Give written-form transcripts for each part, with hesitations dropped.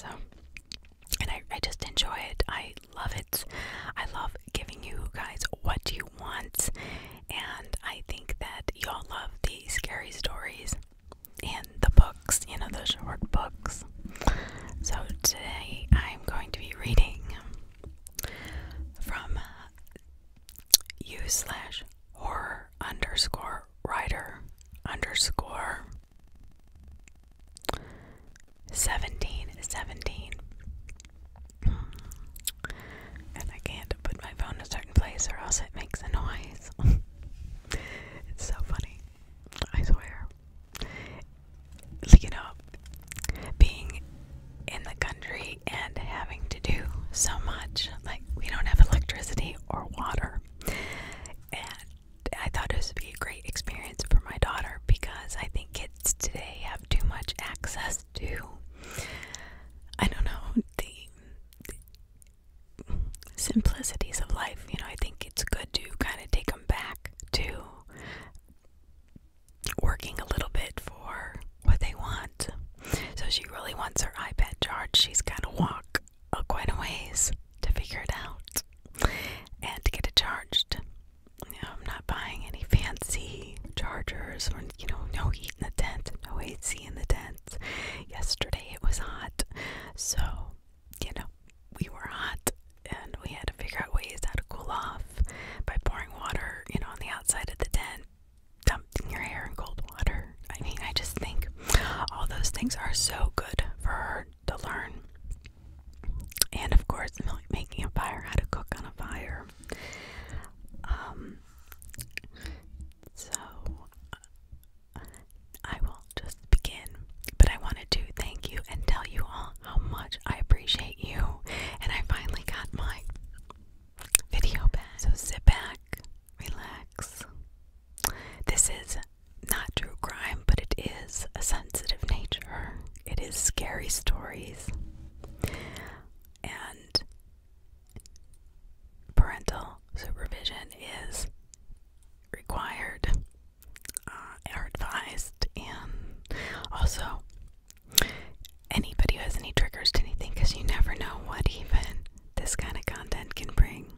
So, and I just enjoy it. I love it. I love giving you guys what you want, and I think that y'all love the scary stories and the books, the short books. So today I'm going to be reading from u/horror_writer_1717. And I can't put my phone in a certain place or else it makes a noise. It's so funny. I swear. Being in the country and having to do so much. Like, we don't have electricity or water. And I thought this would be a great experience for my daughter because I think kids today have too much access to, I don't know, the simplicities of life. I think it's good to kind of take them back to working a little bit for what they want. So she really wants her iPad charged. She's got to walk quite a ways to figure it out and to get it charged. I'm not buying any fancy chargers or, no heat in the tent, no AC in the tent. Yesterday it was hot, so, we were hot and we had to figure out ways how to cool off by pouring water, on the outside of the tent, dumping your hair in cold water. I mean, I just think all those things are so good for her to learn. And of course, making a fire, how to cook on a fire. So I will just begin, but I wanted to thank you and tell you all how much I appreciate you. And I finally got my video back. So sit back, relax. This is not true crime, but it is a sensitive nature. It is scary stories. And parental supervision is required or advised. And also, anybody who has any triggers to anything, because you never know what even this kind of content can bring.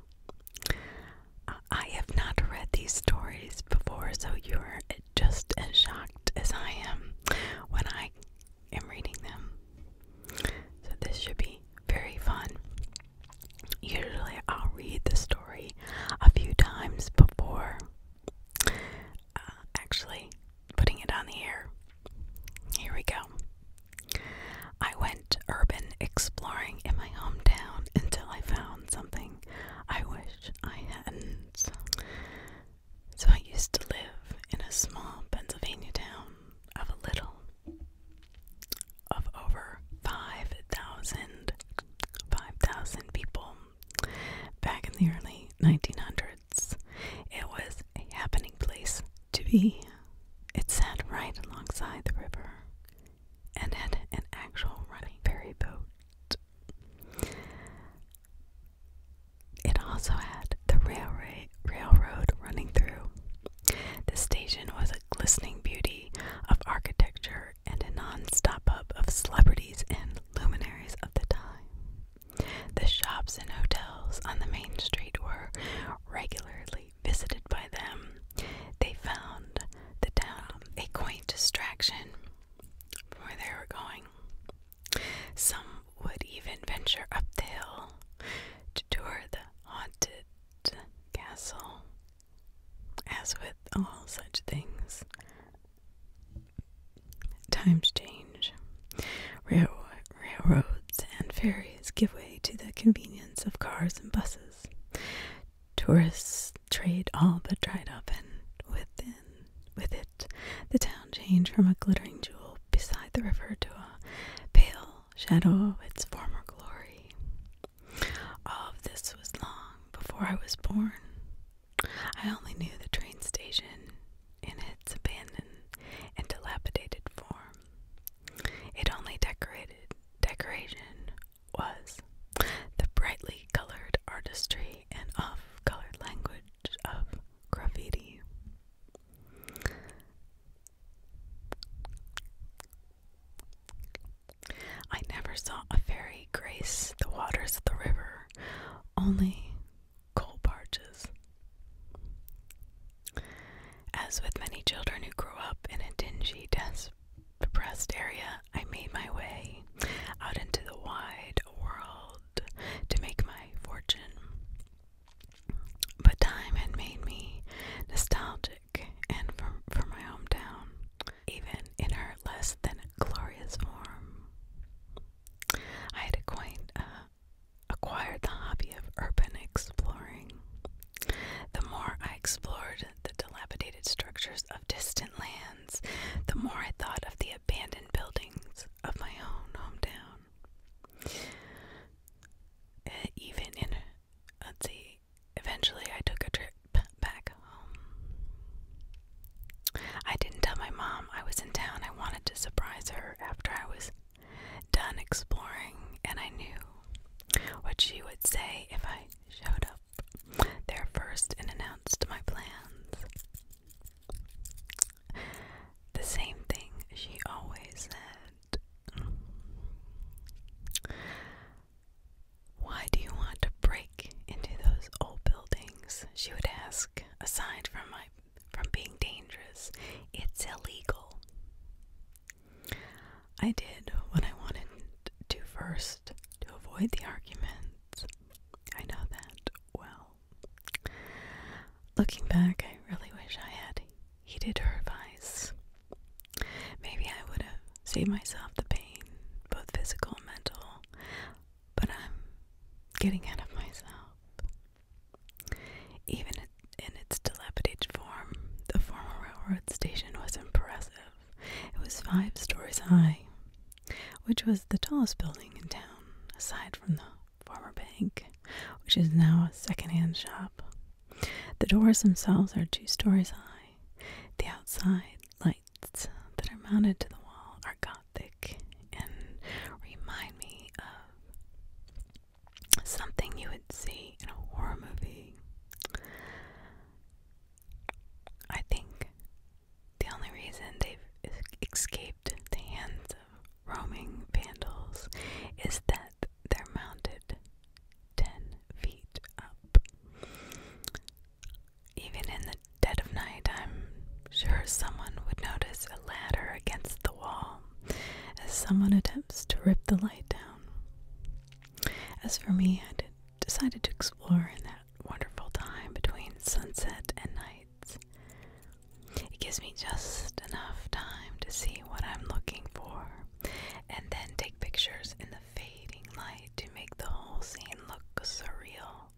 I have not read these stories before, so you're just as shocked as I am when I am reading them. So this should be very fun. Usually I'll read the story a few times before actually putting it on the air. Here we go. I went urban exploring in my hometown until I found something I wish I hadn't. So I used to live in a small Pennsylvania town of over 5,000 people. Back in the early 1900s, it was a happening place to be. It sat right alongside the river and had an actual running ferry boat. It also had the railroad running through. The station was a glistening beauty of architecture and a non-stop hub of celebrities and luminaries of the time. The shops and hotels on the main street were regularly visited by them. They found the town a quaint distraction from where they were going. Some would even venture up the hill to tour the haunted castle. As with all such things, times change. Railroads and ferries give way to the convenience of cars and buses. Tourists trade all but dried up, and with it, the town changed from a glittering jewel beside the river to a pale shadow of its former glory. All of this was long before I was born. I only knew the train station in its abandoned and dilapidated form. Its only decoration was the brightly colored artistry and off-colored language trace the waters of the river, only coal barges. As with many children who grow up in a dingy, depressed area, I made my way out into the wide world to make my fortune. But time had made me nostalgic and for my hometown, even in her less than glorious form. I had acquired the hobby of urban exploring. The more I explored the dilapidated structures of distant lands, the more I thought of the abandoned buildings of my own hometown. Eventually I took a trip back home. I didn't tell my mom I was in town. I wanted to surprise her after I was done exploring, and I knew what she would say if I showed up there first and announced my plans. The same thing she always said. Why do you want to break into those old buildings? She would ask, aside from being dangerous. It's illegal. I did what I wanted to first to avoid the arguments. I know that well. Looking back, I really wish I had heeded her advice. Maybe I would have saved myself the pain, both physical and mental, but I'm getting ahead of myself. Even in its dilapidated form, the former railroad station was impressive. It was 5 stories high, which was the tallest building in town, aside from the former bank, which is now a second-hand shop. The doors themselves are 2 stories high. The outside lights that are mounted to the wall are Gothic and remind me of something you would see in a horror movie. I think the only reason they've escaped the hands of roaming vandals is that they're mounted 10 feet up. Even in the dead of night, I'm sure someone would notice a ladder against the wall as someone attempts to rip the light down. As for me, I decided to explore in that wonderful time between sunset and nights. It gives me just enough time to see what I'm looking for, and then take pictures in the fading light to make the whole scene look surreal.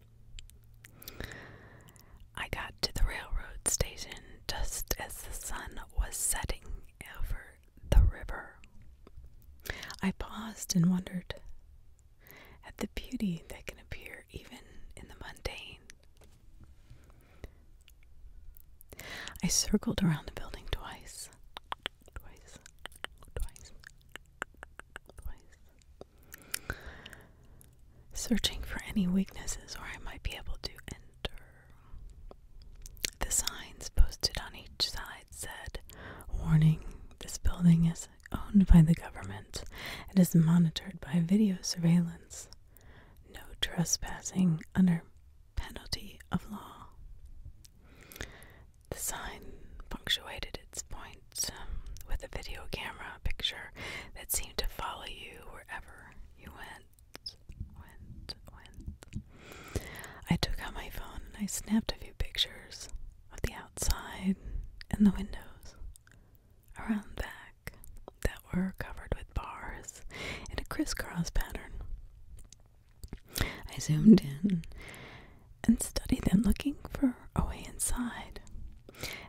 I got to the railroad station just as the sun was setting over the river. I paused and wondered at the beauty that can appear even in the mundane. I circled around the building twice, searching for any weaknesses where I might be able to enter. The signs posted on each side said, "Warning, this building is owned by the government and is monitored by video surveillance. No trespassing under penalty of law." The sign punctuated its points with a video camera picture that seemed to follow you wherever you went. I took out my phone and I snapped a few pictures of the outside and the windows around the back that were covered with bars in a crisscross pattern. I zoomed in and studied them, looking for a way inside.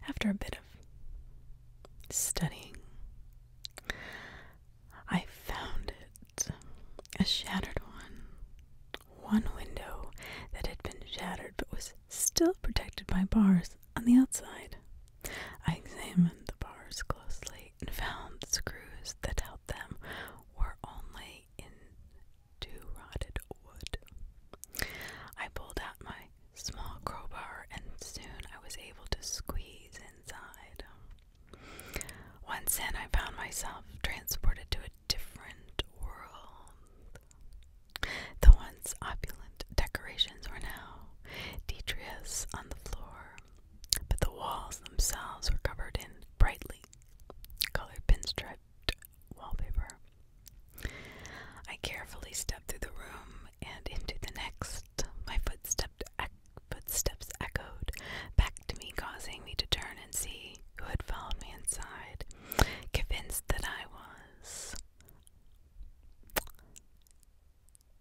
After a bit of studying, I found it. A shattered one window that had been shattered but was still protected by bars on the outside. I examined the bars closely and found the screws that held them were only into rotted wood. I pulled out my small crowbar and soon I was able to squeeze inside. Once in, I found myself transported to a different world.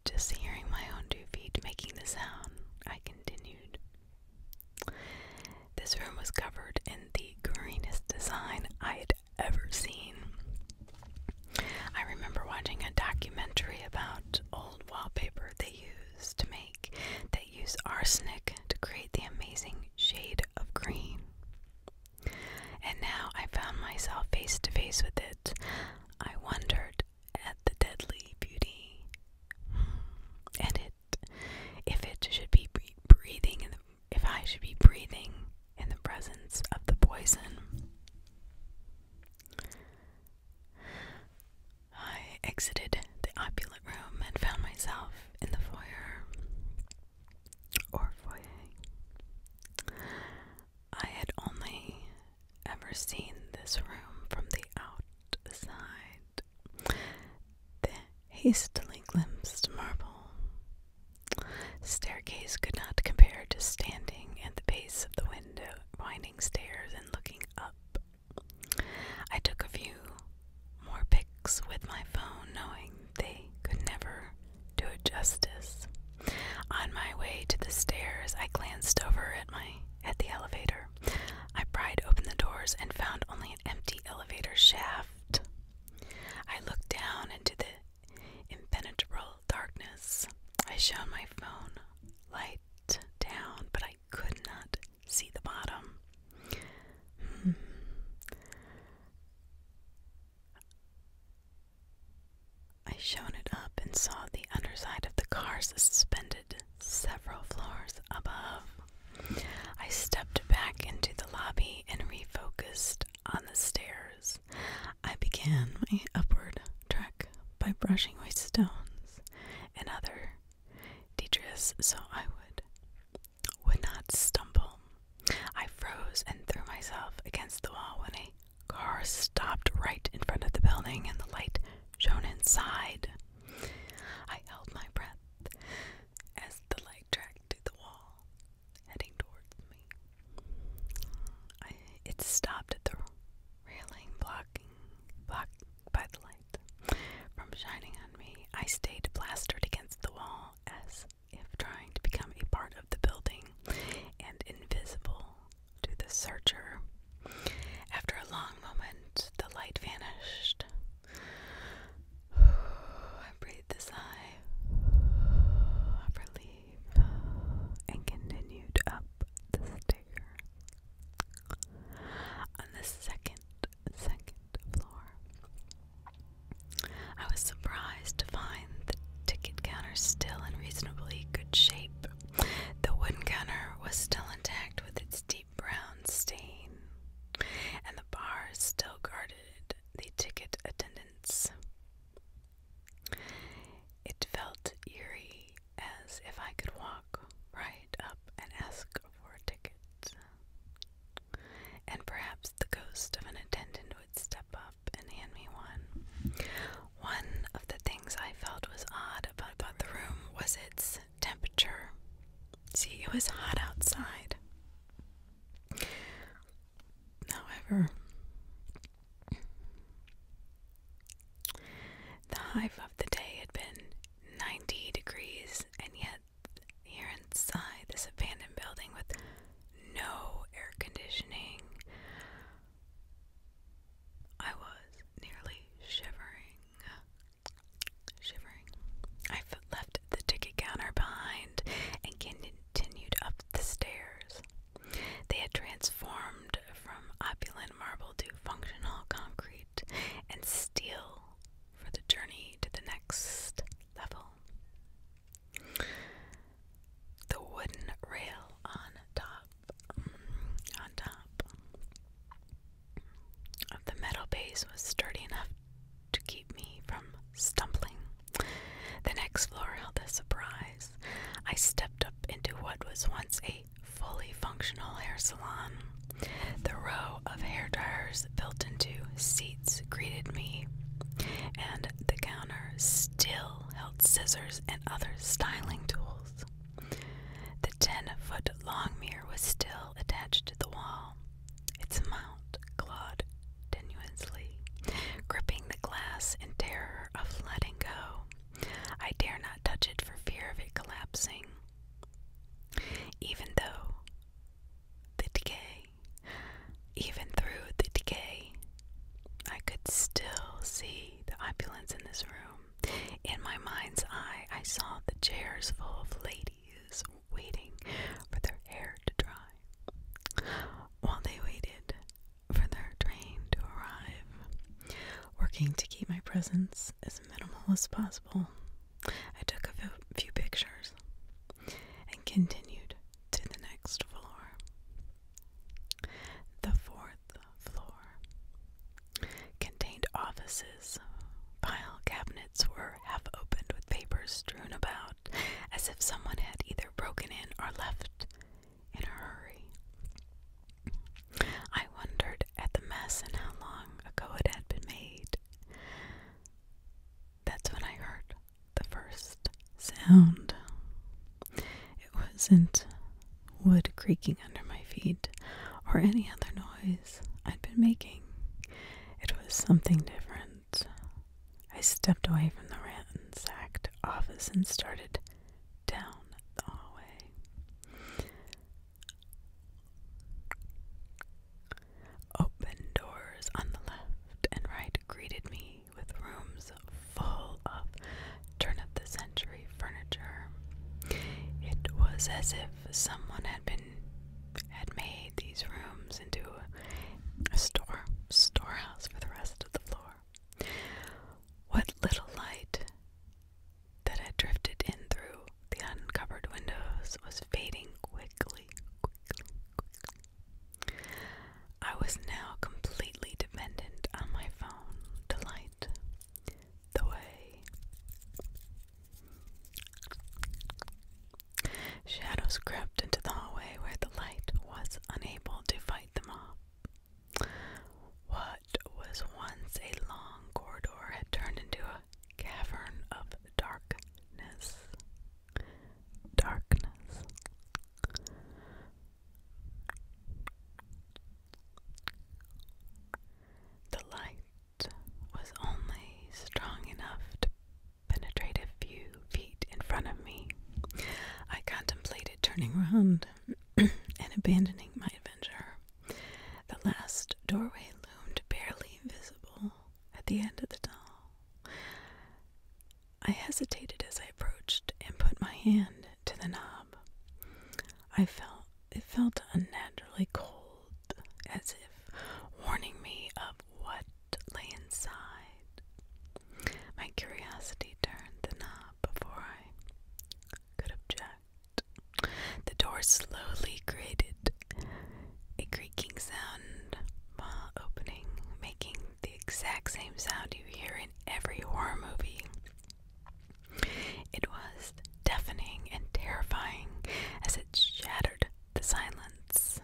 just hearing my own 2 feet making the sound, I continued. This room was covered in the greenest design I had ever seen. I remember watching a documentary about old wallpaper they use arsenic to create the amazing shade of green. And now I found myself face to face with it. I wondered at the deadly beauty, and if I should be breathing in the presence of the poison. I exited the opulent room and found myself in the foyer. I had only ever seen this room from the outside. The hastily glimpsed marble staircase could not compare to standing at the base of the winding stairs and looking up. I took a few more pics with my phone, knowing they could never do it justice. On my way to the stairs, I glanced over at the elevator. I pried open the doors and found only an empty elevator shaft. I looked down into the impenetrable darkness. I shone my phone light down, but I could not see the bottom. I shone it up and saw the underside of the car suspended several floors above. I stepped back into the lobby and refocused on the stairs. I began my upward trek by brushing away stones and other debris so I would not stumble. I froze and threw myself against the wall when a car stopped right in front of the building and the light shone inside. I held my breath as the light tracked to the wall, heading towards me. It stopped at the railing, blocked by the light from shining on me. I stayed plastered against the wall as if trying to become a part of the building and invisible to the searcher. After a long moment, the light vanished. I breathed a sigh of relief and continued up the stairs. On the second floor, I was surprised to find the ticket counter still in reasonably good shape. The wooden counter was still intact with its deep brown stain, and the bars still guarded the ticket attendants. It felt eerie, as if I could walk right up and ask for a ticket, and perhaps the ghost of an attendant would step up and hand me one. One of the things I felt was odd about the room was its temperature. See, it was hot outside. However, the high of the day had been 90 degrees, and yet here inside this abandoned building with no air conditioning, I was nearly shivering. I left the ticket counter behind and continued up the stairs. They had transformed from opulent marble to functional concrete and steel for the journey to the next level. The wooden rail on top of the metal base was sturdy enough to keep me from stumbling. The next floor held a surprise. I stepped up into what was once a fully functional hair salon. The row of hair dryers built into seats greeted me, and the counter still held scissors and other styling tools. The 10-foot-long mirror was still attached to the wall, its mount clawed tenuously, gripping the glass in terror of letting go. I dare not touch it collapsing. Even through the decay, I could still see the opulence in this room. In my mind's eye, I saw the chairs full of ladies waiting for their hair to dry, while they waited for their train to arrive, working to keep my presence as minimal as possible. I took a few pictures and continued to the next floor. The fourth floor contained offices. File cabinets were half opened with papers strewn about, as if someone had either broken in or left in a hurry. I wondered at the mess and how long ago it had been made. That's when I heard the first sound. It wasn't wood creaking under my feet or any other noise I'd been making. It was something different. I stepped away from the ransacked office and started down the hallway. Open doors on the left and right greeted me with rooms full of turn-of-the-century furniture. It was as if someone had made these rooms into a storehouse for the rest of the floor. What little light that had drifted in through the uncovered windows was fading quickly. I was now completely dependent on my phone to light the way. Shadows crept into the hallway where the light was unable to fight them off. What was once a long corridor had turned into a cavern of darkness. The light was only strong enough to penetrate a few feet in front of me. I contemplated turning around and abandoning my adventure. The last doorway loomed barely visible at the end of the tunnel. I hesitated as I approached and put my hand to the knob. It felt unnaturally cold, as if warning me of what lay inside. My curiosity turned the knob before I could object. The door slowly created a creaking sound while opening, making the exact same sound you hear in every horror movie. It was deafening and terrifying as it shattered the silence.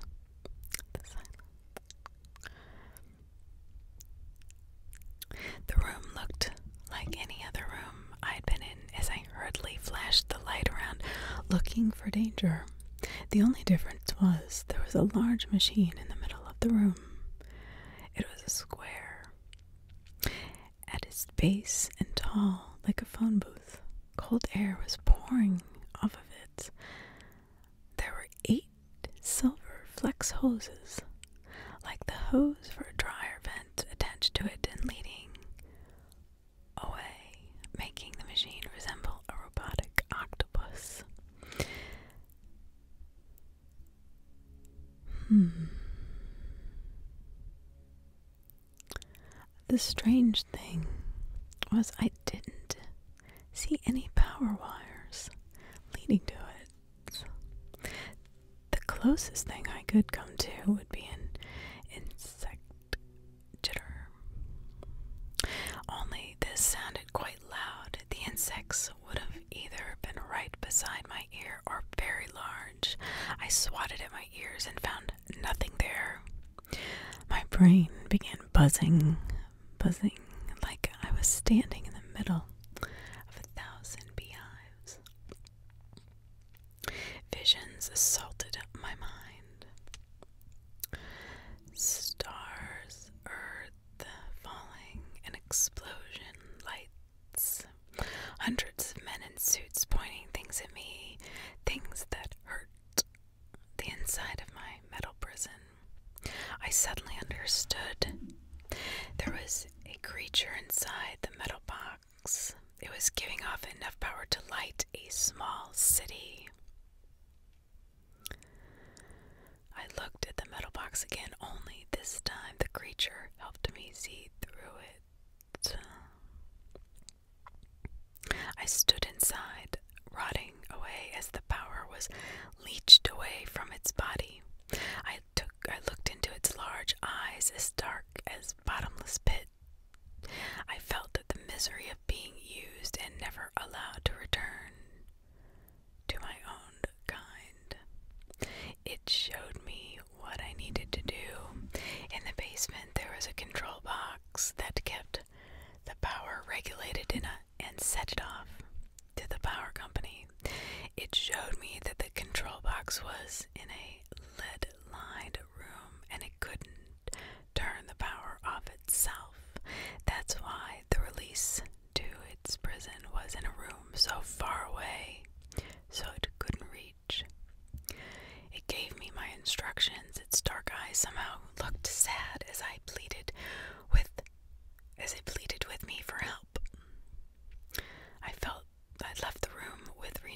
The room looked like any other room I'd been in as I hurriedly flashed the light around, looking for danger. The only difference was there was a large machine in the middle of the room. It was a square, at its base and tall like a phone booth. Cold air was pouring off of it. There were 8 silver flex hoses, like the hose for a dryer vent attached to it and leading away, making the machine resemble a robotic octopus. The strange thing was I didn't see any power wires leading to it. The closest thing I could come to would be an insect jitter. Only this sounded quite loud. The insects would have either been right beside my ear or very large. I swatted at my ears and found nothing there. My brain began buzzing like I was standing in the middle of 1,000 beehives. Visions assaulted my mind. Stars, earth, falling, an explosion, lights, hundreds of men in suits pointing things at me,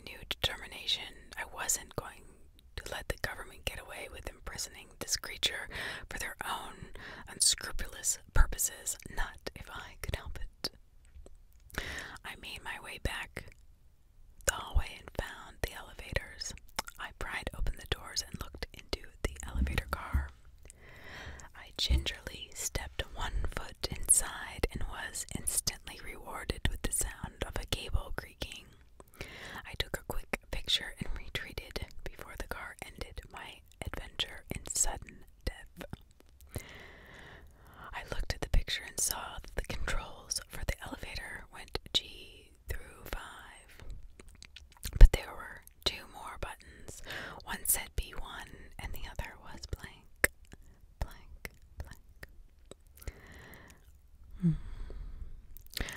new determination. I wasn't going to let the government get away with imprisoning this creature for their own unscrupulous purposes, not if I could help it. I made my way back the hallway and found the elevators. I pried open the doors and looked into the elevator car. I gingerly stepped 1 foot inside and was instantly rewarded with the sound of a cable creaking. I took a quick picture and retreated before the car ended my adventure in sudden death. I looked at the picture and saw that the controls for the elevator went G through 5. But there were 2 more buttons. One said B1 and the other was blank, blank, blank.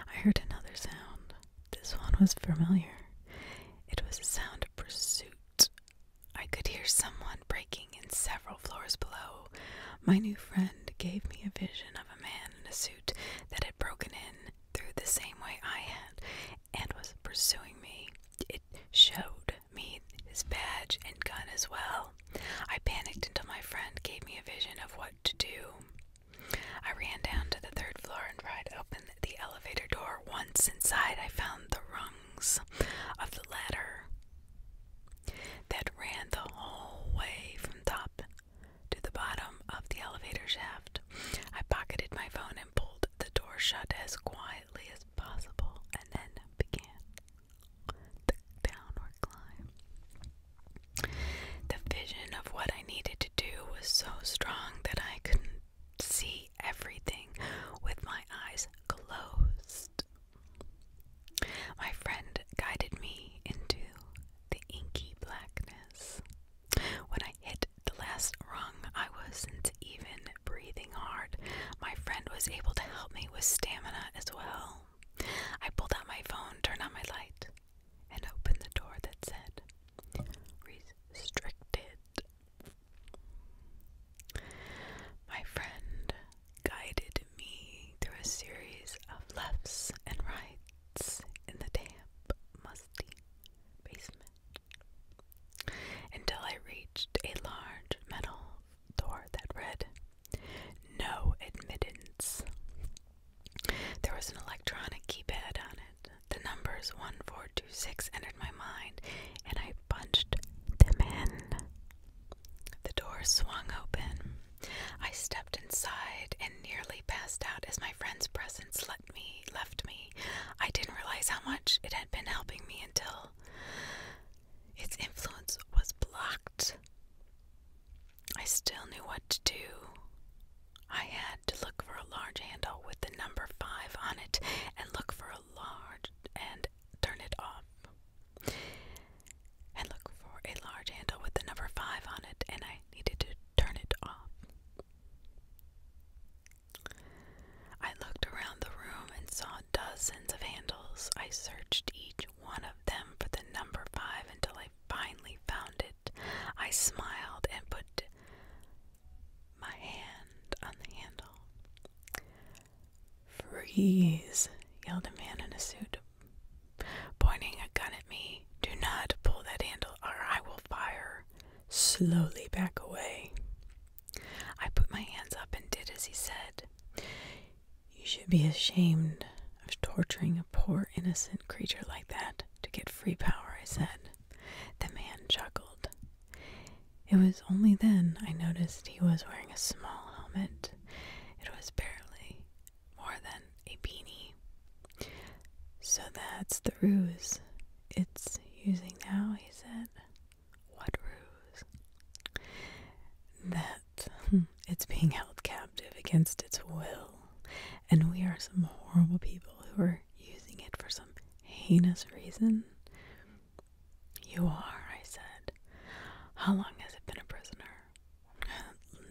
I heard another sound. This one was familiar. It was a sound of pursuit. I could hear someone breaking in several floors below. My new friend gave me a vision of a man in a suit that had broken in through the same way I had and was pursuing me. It showed me his badge and gun as well. I panicked until my friend gave me a vision of what to do. I ran down to the 3rd floor and pried open the elevator door. Once inside, I found the rungs of the ladder that ran the whole way from top to the bottom of the elevator shaft. I pocketed my phone and pulled the door shut as quietly as possible and then began the downward climb. The vision of what I needed to do was so strong that I couldn't see everything with my eyes closed. My friend guided me into the inky blackness. When I hit the last rung, I wasn't even breathing hard. My friend was able to help me with stamina as well. I pulled out my phone, turned on my light, and opened the door that said, restricted. My friend guided me through a series of lefts and rights in the damp, musty basement until I reached a large metal door that read, no admittance. There was an electronic keypad on it. The numbers 1426 entered my mind, and I punched them in. The door swung open. I stepped inside and nearly passed out as my friend's presence left me. I didn't realize how much it had been helping me until its influence was blocked. I still knew what to do. I had to look for a large handle with the number 5 on it and look for a large and turn it off. And look for a large handle with the number 5 on it, and I needed to turn it off. I looked around the room and saw dozens of handles. I searched each one of them for the number 5 until I finally found it. I smiled and put my hand on the handle. Freeze, yelled a man in a suit, pointing a gun at me. Do not pull that handle or I will fire. Slowly back away. I put my hands up and did as he said. You should be ashamed of torturing a poor innocent creature like that to get free power, I said. The man chuckled. It was only then I noticed he was wearing a small helmet. It was barely more than a beanie. So that's the ruse it's using now, he said. What ruse? That it's being held captive against its will, and we are some horrible people who are using it for some heinous reason. You are, I said. How long has it been a prisoner?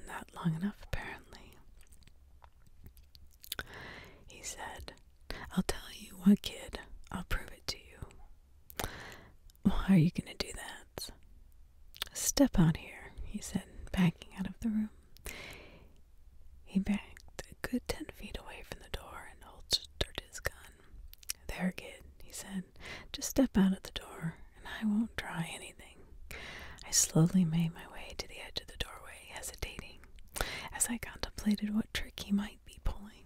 Not long enough, apparently. He said, I'll tell you what, kid. I'll prove it to you. Why are you going to do that? Step out here, he said, backing out of the room. He backed a good 10 feet away from the door and holstered his gun. There, kid, he said. Just step out of the door, and I won't try anything. I slowly made my way to the edge of the doorway, hesitating as I contemplated what trick he might be pulling,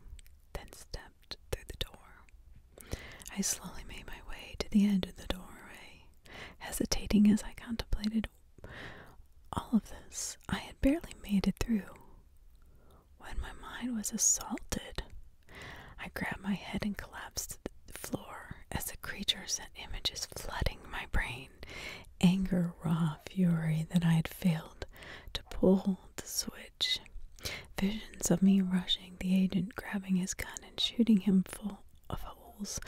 then stepped through the door. I slowly made my way to the edge of the doorway, hesitating as I contemplated all of this. I had barely made it through when my mind was assaulted. I grabbed my head and collapsed to the floor as the creature sent images flooding my brain. Anger, raw fury that I had failed to pull the switch. Visions of me rushing the agent, grabbing his gun and shooting him full of holes,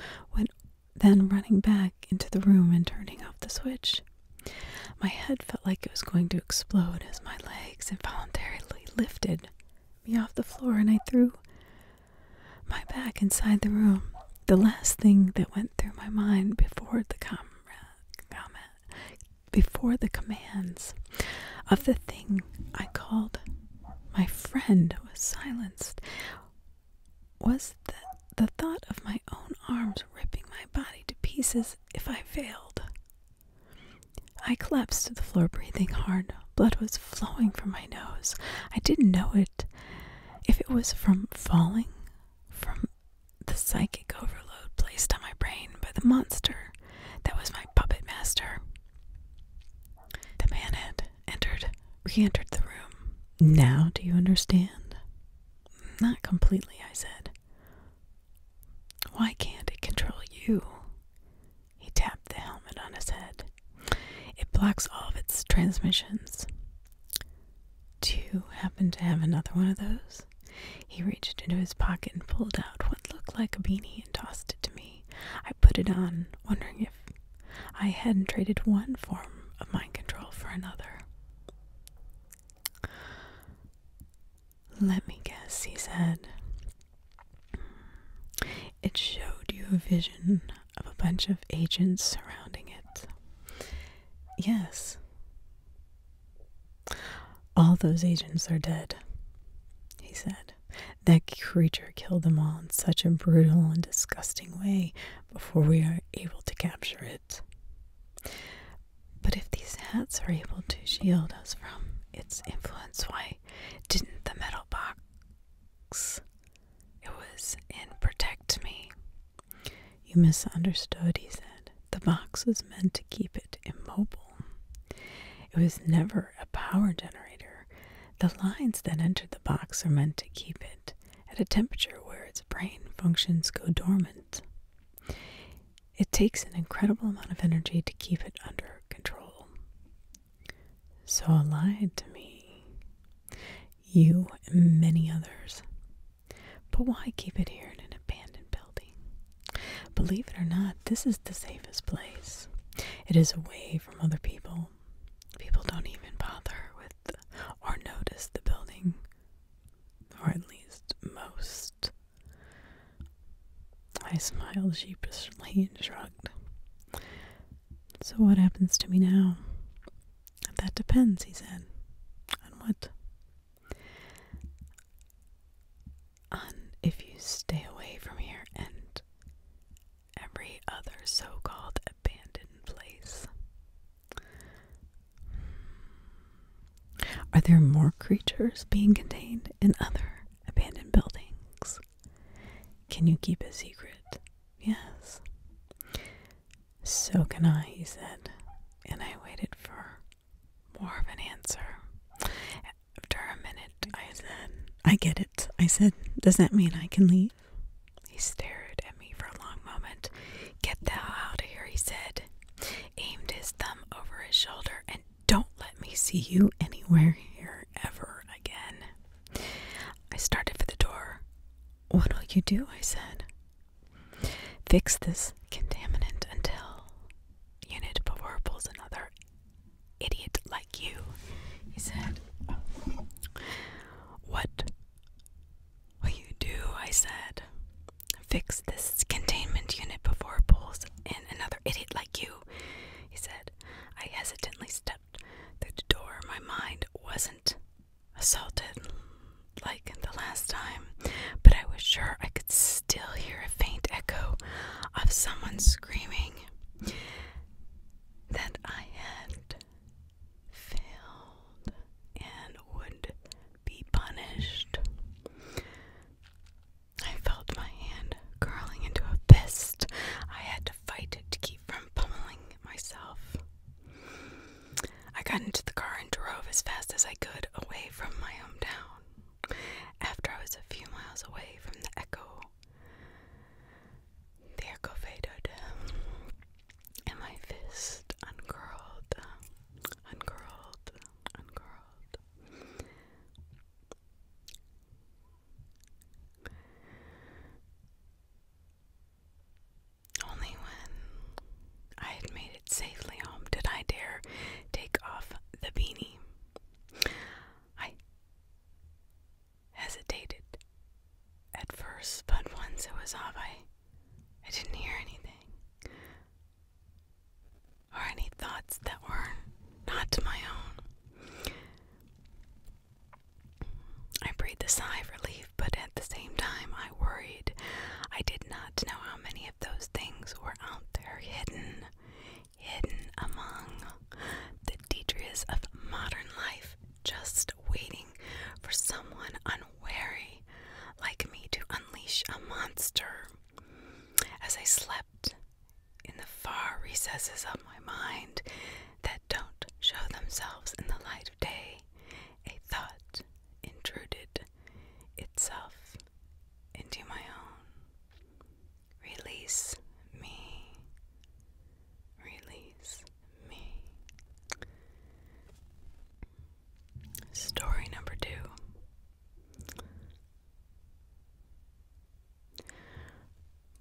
then running back into the room and turning off the switch. My head felt like it was going to explode as my legs involuntarily lifted me off the floor and I threw my back inside the room. The last thing that went through my mind before the commands of the thing I called my friend was silenced was the thought of my own arms ripping my body to pieces if I failed. I collapsed to the floor, breathing hard. Blood was flowing from my nose. I didn't know it. If it was from falling, from the psychic overload placed on my brain by the monster that was my puppet master. The man had re-entered the room. Now do you understand? Not completely, I said. Why can't it control you? He tapped the helmet on his head. It blocks all of its transmissions. Do you happen to have another one of those? He reached into his pocket and pulled out what looked like a beanie and tossed it to me. I put it on, wondering if I hadn't traded one form of mind control for another. Let me guess, he said. It showed you a vision of a bunch of agents surrounding it. Yes. All those agents are dead, he said. That creature killed them all in such a brutal and disgusting way before we are able to capture it. But if these hats are able to shield us from its influence, why didn't the metal box it was in protect me? You misunderstood, he said. The box was meant to keep it immobile. It was never a power generator. The lines that entered the box are meant to keep it at a temperature where its brain functions go dormant. It takes an incredible amount of energy to keep it under control. So it lied to me, you and many others. But why keep it here in an abandoned building? Believe it or not, this is the safest place. It is away from other people. People don't even bother with or notice the building, or at least most. I smiled sheepishly and shrugged. So what happens to me now? That depends, he said. On what? On if you stay away from here and every other so-called abandoned place. Are there more creatures being contained in other abandoned buildings? Can you keep a secret? Yes. So can I, he said, and I waited for more of an answer. After a minute, I said, I get it. I said, does that mean I can leave? He stared at me for a long moment. Get the hell out of here, he said, aimed his thumb over his shoulder, and don't let me see you anywhere here ever again. I started for the door. What'll you do? I said. Fix this contaminant until unit before pulls another idiot like you, he said. What will you do? I said. Fix this containment unit before it pulls in another idiot like you, he said. I hesitantly stepped through the door. My mind wasn't assaulted like the last time, but I was sure I could still hear a faint echo of someone screaming that got into the car and drove as fast as I could away from my hometown. After I was a few miles away from the echo faded, and my fist uncurled. Only when I had made it safely home did I dare take off the beanie. I hesitated at first, but once it was off, I didn't hear anything, or any thoughts that were not my own. I breathed a sigh of relief, but at the same time I worried. I did not know how many of those things were out there, hidden among the detritus of modern life, just waiting for someone unwary like me to unleash a monster. As I slept in the far recesses of my mind that don't show themselves in the light of day, a thought intruded itself into my own. Release me. Release me. Story number 2.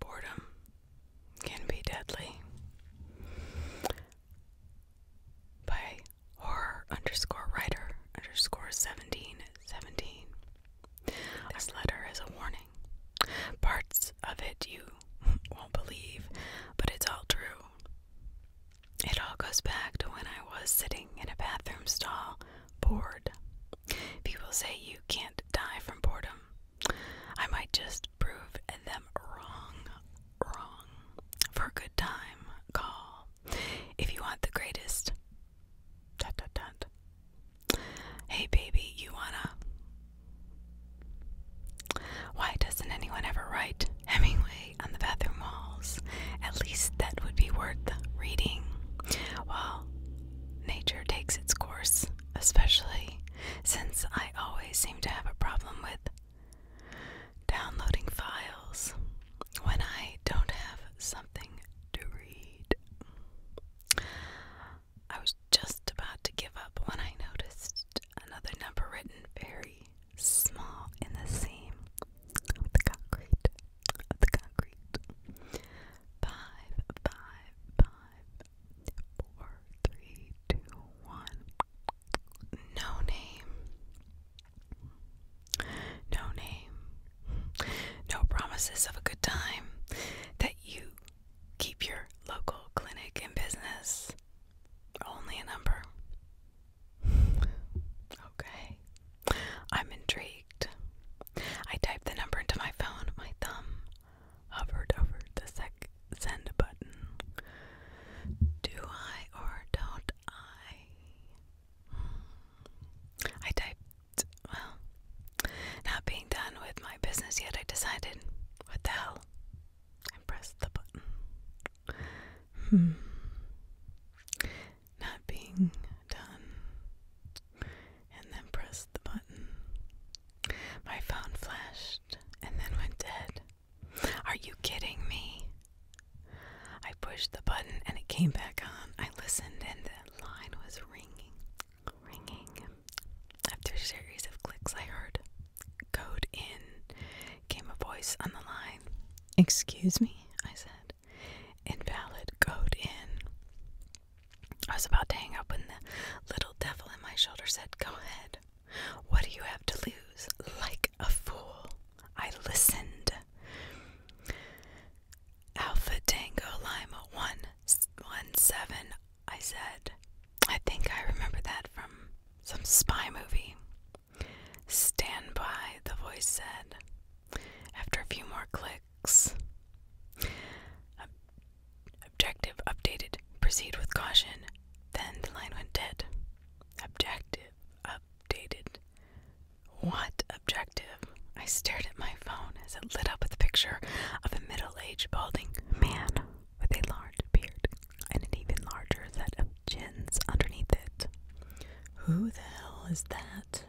Boredom can be deadly. By horror_writer_1717. This letter is a warning. Parts of it you won't believe, but it's all true. It all goes back to when I was sitting in a bathroom stall, bored. People say you can't die from boredom. I might just prove them wrong. For a good time, call. If you want the greatest. ... Hey baby, you wanna... Why doesn't anyone ever write Hemingway on the bathroom walls? At least that would be worth reading while nature takes its course, especially since I always seem to have a problem with downloading files when I don't have something to read. I was just about to give up when I noticed another number written very small in the seam of the concrete. 555 4 3 2 1. No name. No promises of a good time. That you keep your local clinic in business. Only a number. Okay. I'm intrigued. I typed the number into my phone. My thumb hovered over the send button. Do I or don't I? I typed, not being done with my business yet, I decided, what the hell? I pressed the button. Not being done. And then pressed the button. My phone flashed and then went dead. Are you kidding me? I pushed the button and it came back on. I listened and the line was ringing. After a series of clicks, I heard code in. Came a voice on the line. Excuse me, I said. Invalid code in. I was about to hang up when the little devil in my shoulder said, go ahead. What do you have to lose? Like a fool. I listened. Alpha Tango Lima 117, I said. I think I remember that from some spy movie. Stand by, the voice said. After a few more clicks. Objective updated. Proceed with caution. Then the line went dead. Objective updated. What objective? I stared at my phone as it lit up with a picture of a middle-aged balding man with a large beard and an even larger set of chins underneath it. Who the hell is that?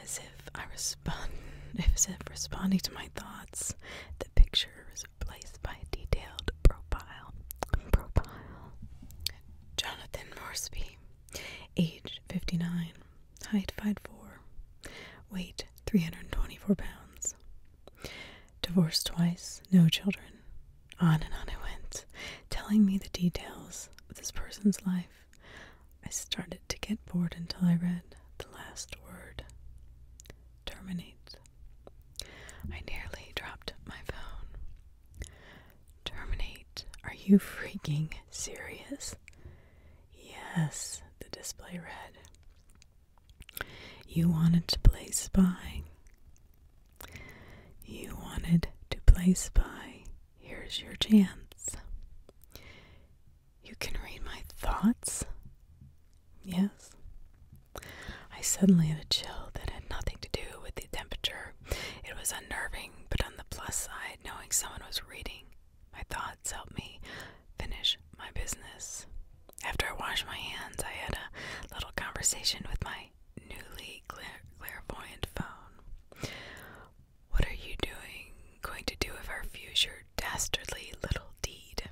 As if responding to my thoughts, the picture is replaced by a detailed profile. Jonathan Moresby, age 59, height 5'4", weight 324 pounds. Divorced twice, no children. On and on I went, telling me the details of this person's life. I started to get bored until I read the last word. Terminate. I nearly dropped my phone. Terminate. Are you freaking serious? Yes, the display read. You wanted to play spy. You wanted to play spy. Here's your chance. You can read my thoughts? Yes. I suddenly had a chill that had nothing to do with the temperature. It was unnerving, but on the plus side, knowing someone was reading my thoughts helped me finish my business. After I washed my hands, I had a little conversation with my newly clairvoyant phone. What are you going to do with our future dastardly little deed?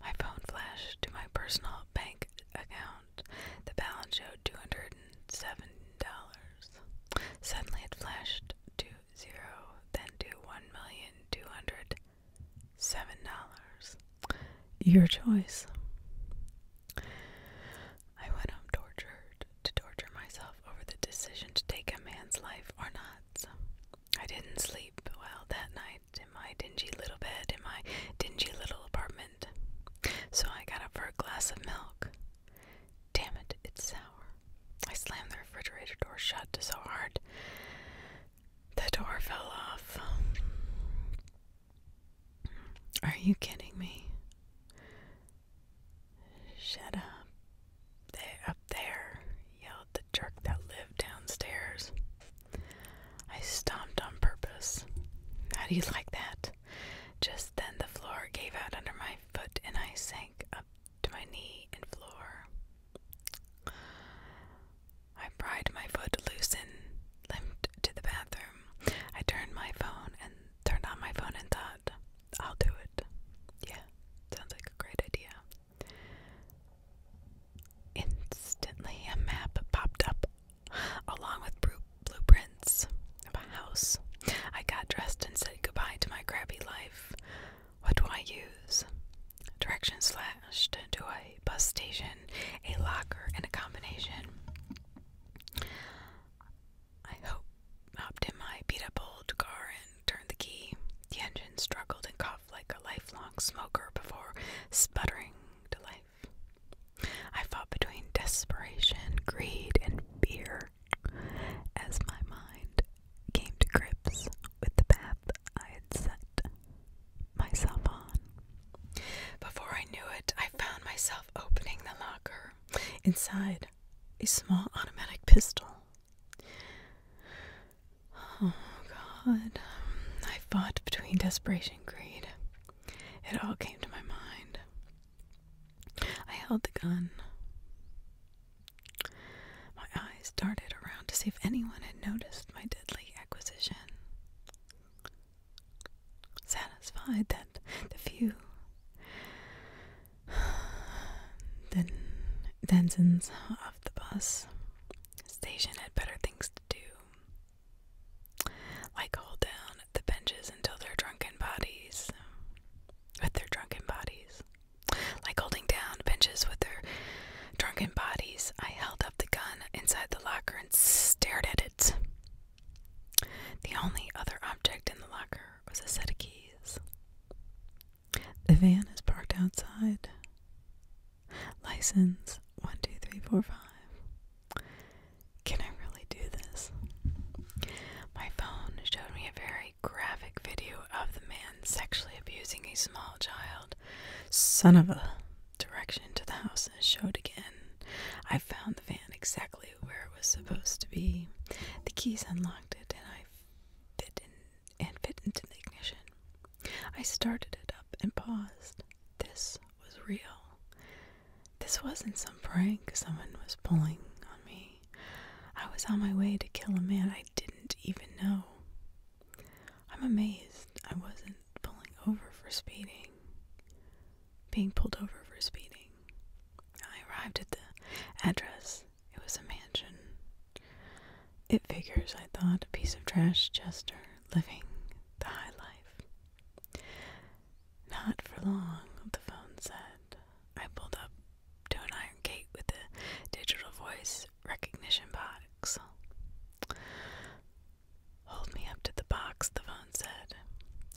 My phone flashed to my personal bank account. The balance showed $207. Suddenly it flashed to zero, then to $1,207. Your choice. I went home tortured to torture myself over the decision to take a man's life or not. I didn't sleep well that night in my dingy little bed in my dingy little apartment. So I got up for a glass of milk. Damn it, it's sour. I slammed the refrigerator door shut so hard the door fell off. Are you kidding me? Shut up. Up there, yelled the jerk that lived downstairs. I stomped on purpose. How do you like that? Just then the floor gave out under my foot and I sank up to my knee in floor. I pried my foot loose and limped to the bathroom. I turned on my phone and thought, I'll do it. Yeah, sounds like a great idea. Instantly a map popped up along with blueprints of a house. I got dressed and said goodbye to my crappy life. What do I use? Directions flashed to a bus station, a locker, and a combination. I hopped in my beat-up old car and turned the key. The engine struggled and coughed like a lifelong smoker before sputtering to life. I fought between desperation, greed, and fear as my mind came to grips with the path I had set myself on. Before I knew it, I found myself opening the locker. Inside, a small automatic pistol. Oh, God. I fought between desperation and greed. It all came to my mind. I held the gun. My eyes darted around to see if anyone had noticed my deadly acquisition. Satisfied that the few denizens of the bus station had better things to do, like hold down the benches until their drunken bodies, like holding down benches with their drunken bodies. I held up the gun inside the locker and stared at it. The only other object in the locker was a set of keys. The van is parked outside. License 12345. Can I really do this? My phone showed me a very graphic video of the man sexually abusing a small child. Son of a. Direction to the house is showed again. I found the van exactly where it was supposed to be. The keys unlocked it, and I fit into the ignition. I started it up and paused. This was real. This wasn't some prank someone was pulling was on my way to kill a man I didn't even know. I'm amazed I wasn't being pulled over for speeding. I arrived at the address. It was a mansion. It figures, I thought, a piece of trash Chester living the high life. Not for long, the phone said. I pulled up to an iron gate with a digital voice recognition box. Hold me up to the box, the phone said.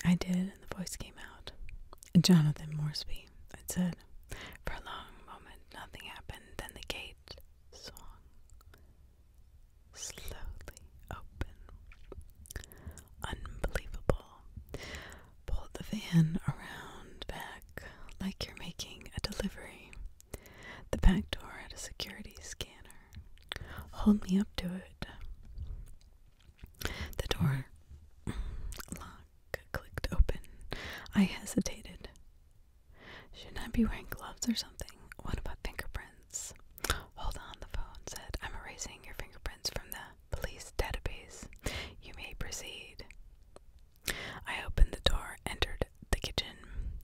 I did, and the voice came out. Jonathan Moresby, it said. For a long moment, nothing happened. Then the gate swung slowly open. Unbelievable. Pulled the van around back like you're making a delivery. The back door had a security scanner. Hold me up to it. The door lock clicked open. I hesitated. Shouldn't I be wearing gloves or something? What about fingerprints? Hold on, the phone said. I'm erasing your fingerprints from the police database. You may proceed. I opened the door, entered the kitchen.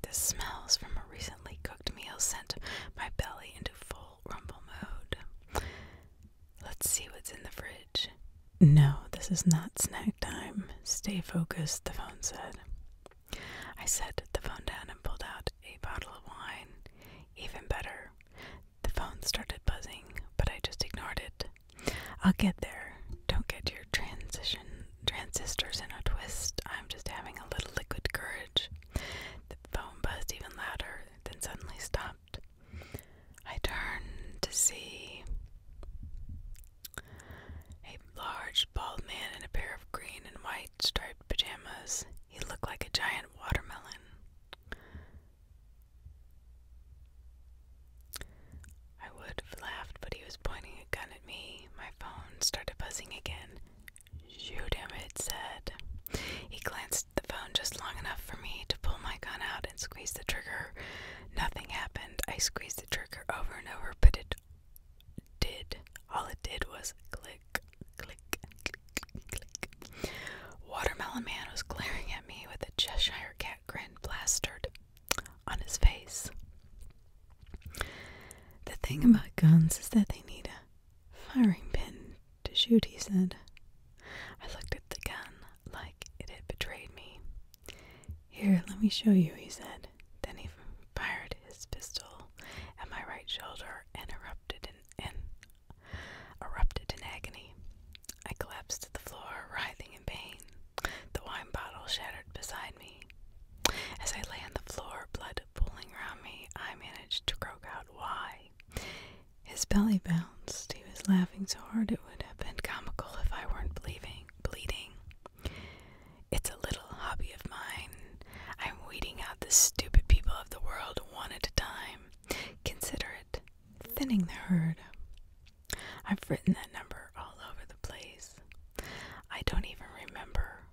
The smells from a recently cooked meal sent my belly into full rumble mode. Let's see what's in the fridge. No, this is not snack time. Stay focused, the phone said. I set the phone down and pulled out a bottle of wine. Even better. The phone started buzzing, but I just ignored it. I'll get there. Don't get your transistors in a twist. I'm just having a little liquid courage. The phone buzzed even louder, then suddenly stopped. I turned to see a large, bald man in a pair of green and white striped pajamas. He looked like a giant watermelon. I would have laughed, but he was pointing a gun at me. My phone started buzzing again. Shoot him, it said. He glanced at the phone just long enough for me to pull my gun out and squeeze the trigger. Nothing happened. I squeezed the trigger over and over, but it did. All it did was click, click, click, click. Watermelon Man was glaring at me with a Cheshire cat grin plastered on his face. The thing about guns is that they need a firing pin to shoot, he said. I looked at the gun like it had betrayed me. Here, let me show you, he said. Then he fired his pistol at my right shoulder and erupted in agony. I collapsed to the floor, writhing in pain. The wine bottle shattered beside me. As I lay on the floor, blood pooling around me, I managed to croak out, "Why?" His belly bounced. He was laughing so hard it would have been comical if I weren't bleeding. It's a little hobby of mine. I'm weeding out the stupid people of the world one at a time. Consider it thinning the herd. I've written that number all over the place. I don't even remember.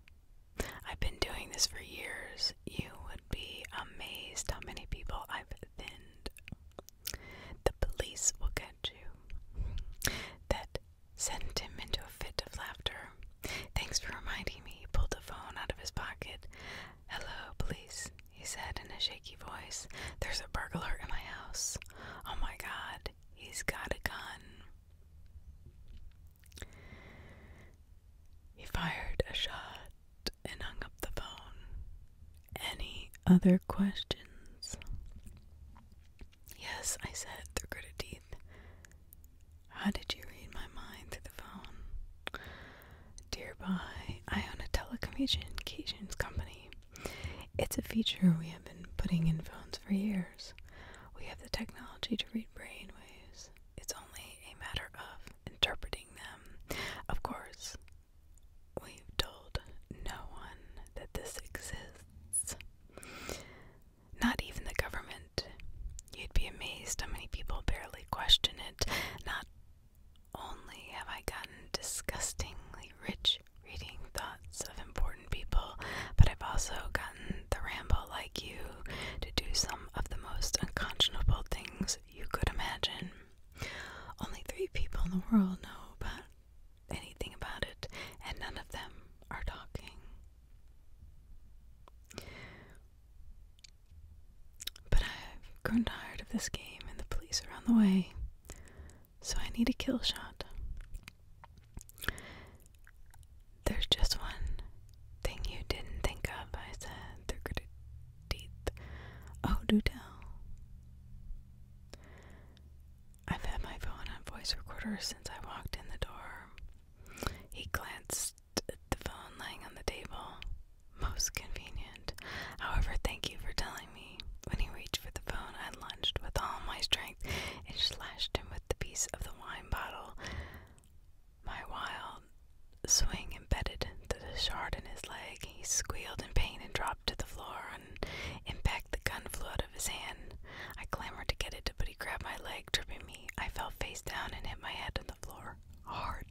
I've been doing this for years. You would be amazed how many people I've thinned. The police will get you. That sent him into a fit of laughter. Thanks for reminding me. He pulled the phone out of his pocket. Hello, police, he said in a shaky voice. There's a burglar in my house. Oh my God, he's got a gun. He fired a shot and hung up the phone. Any other questions? Yes, I said through gritted teeth. How did you read my mind through the phone? Dear Bye, I own a telecommunications company. It's a feature we have been putting in phones for years. We have the technology to read brain waves. It's only a matter of interpreting them. Of course, we've told no one that this exists. Not even the government. You'd be amazed how many people barely question it. Not only have I gotten disgustingly rich reading thoughts of important people, but I've also gotten the Rambo like you to do some of the most unconscionable things you could imagine. Only 3 people in the world know about it. away. So I need a kill shot. There's just one thing you didn't think of, I said through gritted teeth. Oh, do tell. I've had my phone on voice recorder since I walked in the door. He glanced at the phone laying on the table. Most convenient. However, thank you for telling me. When he reached for the phone, I lunged with all my strength and slashed him with the piece of the wine bottle. My wild swing embedded the shard in his leg. He squealed in pain and dropped to the floor. On impact, the gun flew out of his hand. I clamored to get it, but he grabbed my leg, tripping me. I fell face down and hit my head on the floor hard.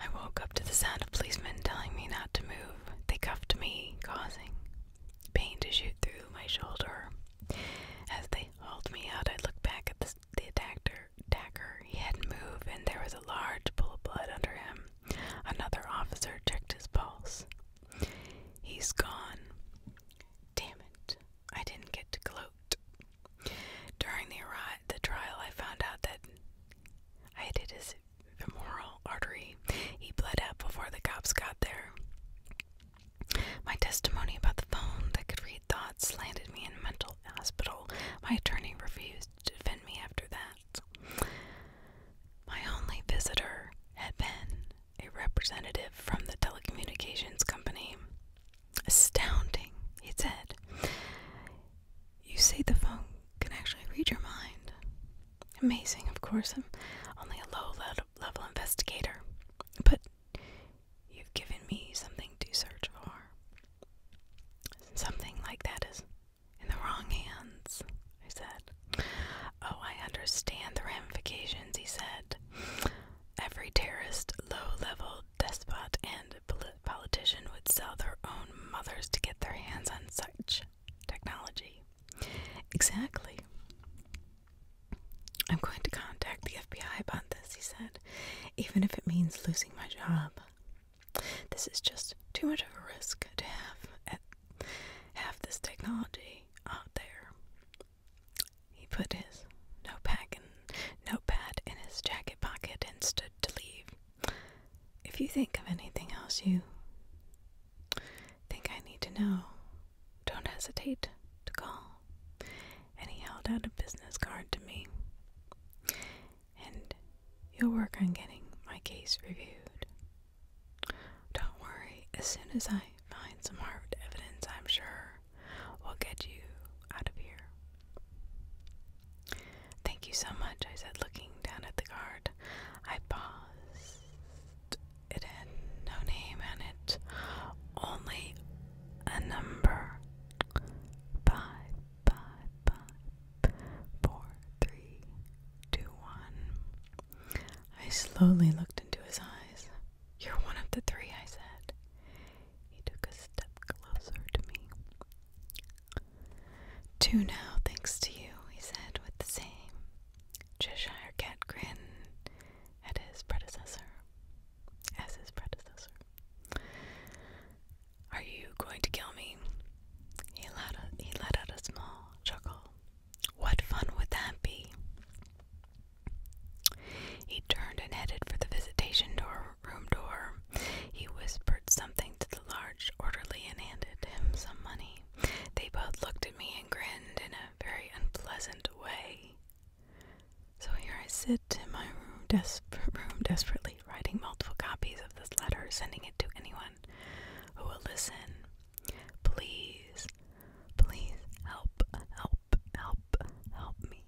I woke up to the sound of policemen telling me not to move. They cuffed me, causing pain to shoot through my shoulder. As they hauled me out, I looked back at the attacker. He hadn't moved, and there was a large pool of blood under him. Another officer checked his pulse. He's gone. Damn it. I didn't get to gloat. During the trial, I found out that I had hit his femoral artery. He bled out before the cops got there. My testimony about the phone that could read thoughts landed me in a mental hospital. My attorney refused to defend me after that. My only visitor had been a representative from the telecommunications company. Astounding, he said. You say the phone can actually read your mind. Amazing, of course. I'm only a low-level investigator. But you've given me something to search for. Something like that is in the wrong hands, I said. Oh, I understand the ramifications, he said. Every terrorist, low-level despot, and politician would sell their own mothers to get their hands on such technology. Exactly. I'm going to contact the FBI about this, he said, even if it means losing my job. This is just too much of a risk to have this technology out there. He put his notepad in his jacket pocket and stood to leave. If you think of anything else you think I need to know, don't hesitate to call. And he held out a business card to me. And you'll work on getting my case reviewed. Don't worry, as soon as I find some hard evidence, I'm sure we'll get you out of here. Thank you so much, I said, looking down at the card. I paused. It had no name on it, only a number. 5554321. I slowly looked into his eyes. You're one of the three, I said. He took a step closer to me. Two now, thanks to you, he said with the same Cheshire cat grin at his predecessor. Are you going to kill me? He let out a small chuckle. What fun would that be? He turned and headed for the visitation room door. He whispered something to the large orderly and handed him some money. They both looked at me and grinned in a very unpleasant way. So here I sit in my room desperately writing multiple copies of this letter, sending it to anyone who will listen. Please, please help me.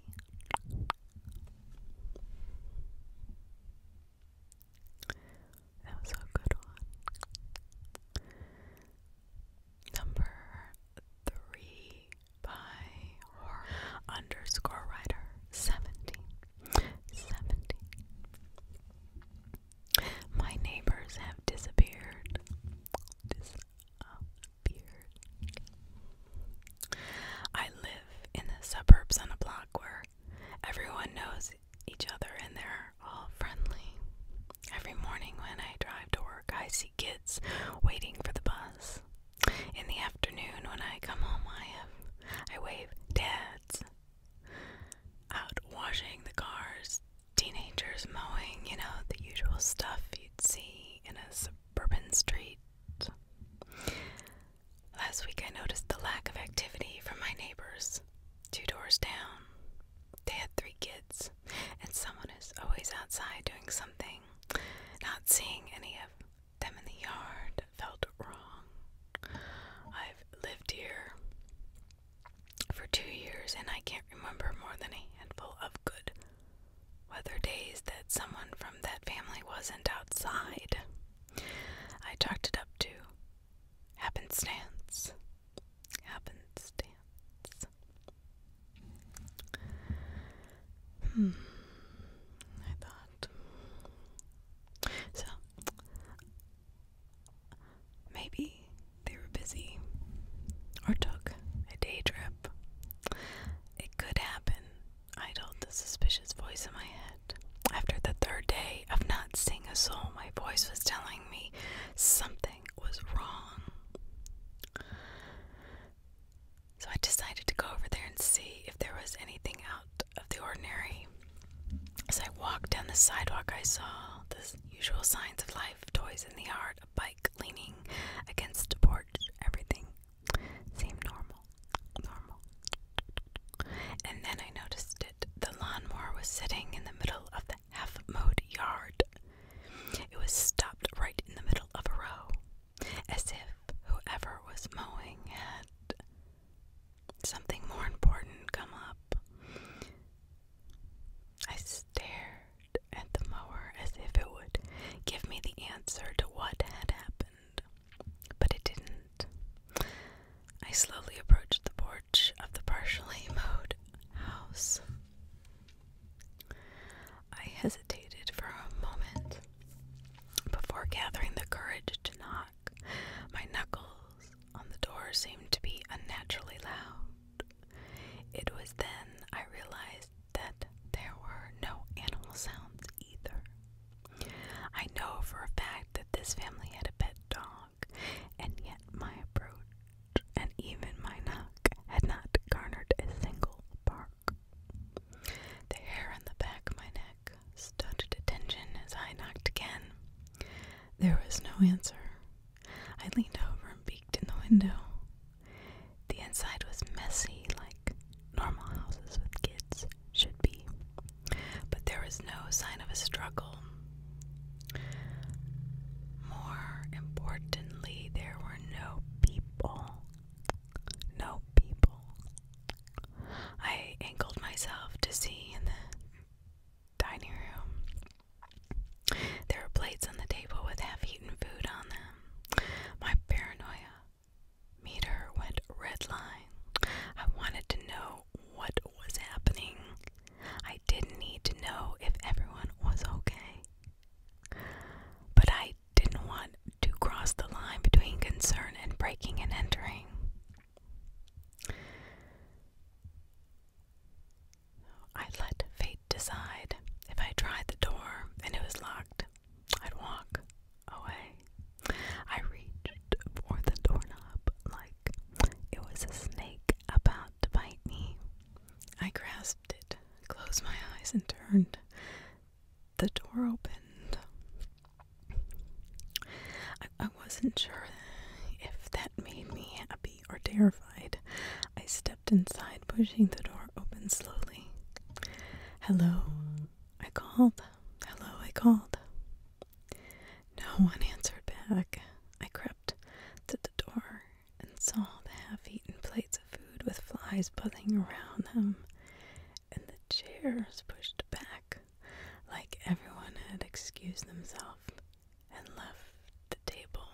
That was a good one. Number 3 by _writer 17. My neighbors have disappeared. hearing something, not seeing any of them in the yard felt wrong. I've lived here for 2 years, and I can't remember more than a handful of good weather days that someone from that family wasn't outside. I chalked it up to happenstance. I thought. So, maybe they were busy or took a day trip. It could happen, I told the suspicious voice in my head. After the third day of not seeing a soul, my voice was telling me something was wrong. So I decided to go over there and see if there was anything out of the ordinary. As I walked down the sidewalk, I saw the usual signs of life, toys in the yard, a bike leaning against a porch. Everything seemed normal. And then I noticed it. The lawnmower was sitting in the middle of the half-mowed yard. It was stopped right in the middle of a row, as if whoever was mowing had something more important come up. I stared at the mower as if it would give me the answer to what had happened, but it didn't. I slowly approached the porch of the partially mowed house. I hesitated for a moment before gathering the courage to knock. My knuckles on the door seemed to be unnaturally loud. It was then I realized that there were no animal sounds either. I know for a fact that this family had a pet dog, and yet my approach and even my knock had not garnered a single bark. The hair on the back of my neck stood at attention as I knocked again. There was no answer. I leaned over and peeked in the window. The inside was messy, like normal houses with kids should be, but there was no sign of a struggle. More importantly, there were no people. No people. I angled myself to see in the dining room. There were plates on the table with half-eaten food on them. My paranoia meter went redline. I wanted to know what was happening. I didn't need to know if everyone was okay. But I didn't want to cross the line between concern and breaking and entering. I let fate decide. If I tried the door and it was locked, I'd walk away. I reached for the doorknob like it was a snake about to bite me. I grasped it, closed my eyes, and turned. The door opened. I wasn't sure if that made me happy or terrified. I stepped inside, pushing the door open slowly. Hello, I called. Hello, I called. No one answered back. I crept to the door and saw the half-eaten plates of food with flies buzzing around them, and the chairs pushed back, like everyone had excused themselves and left the table.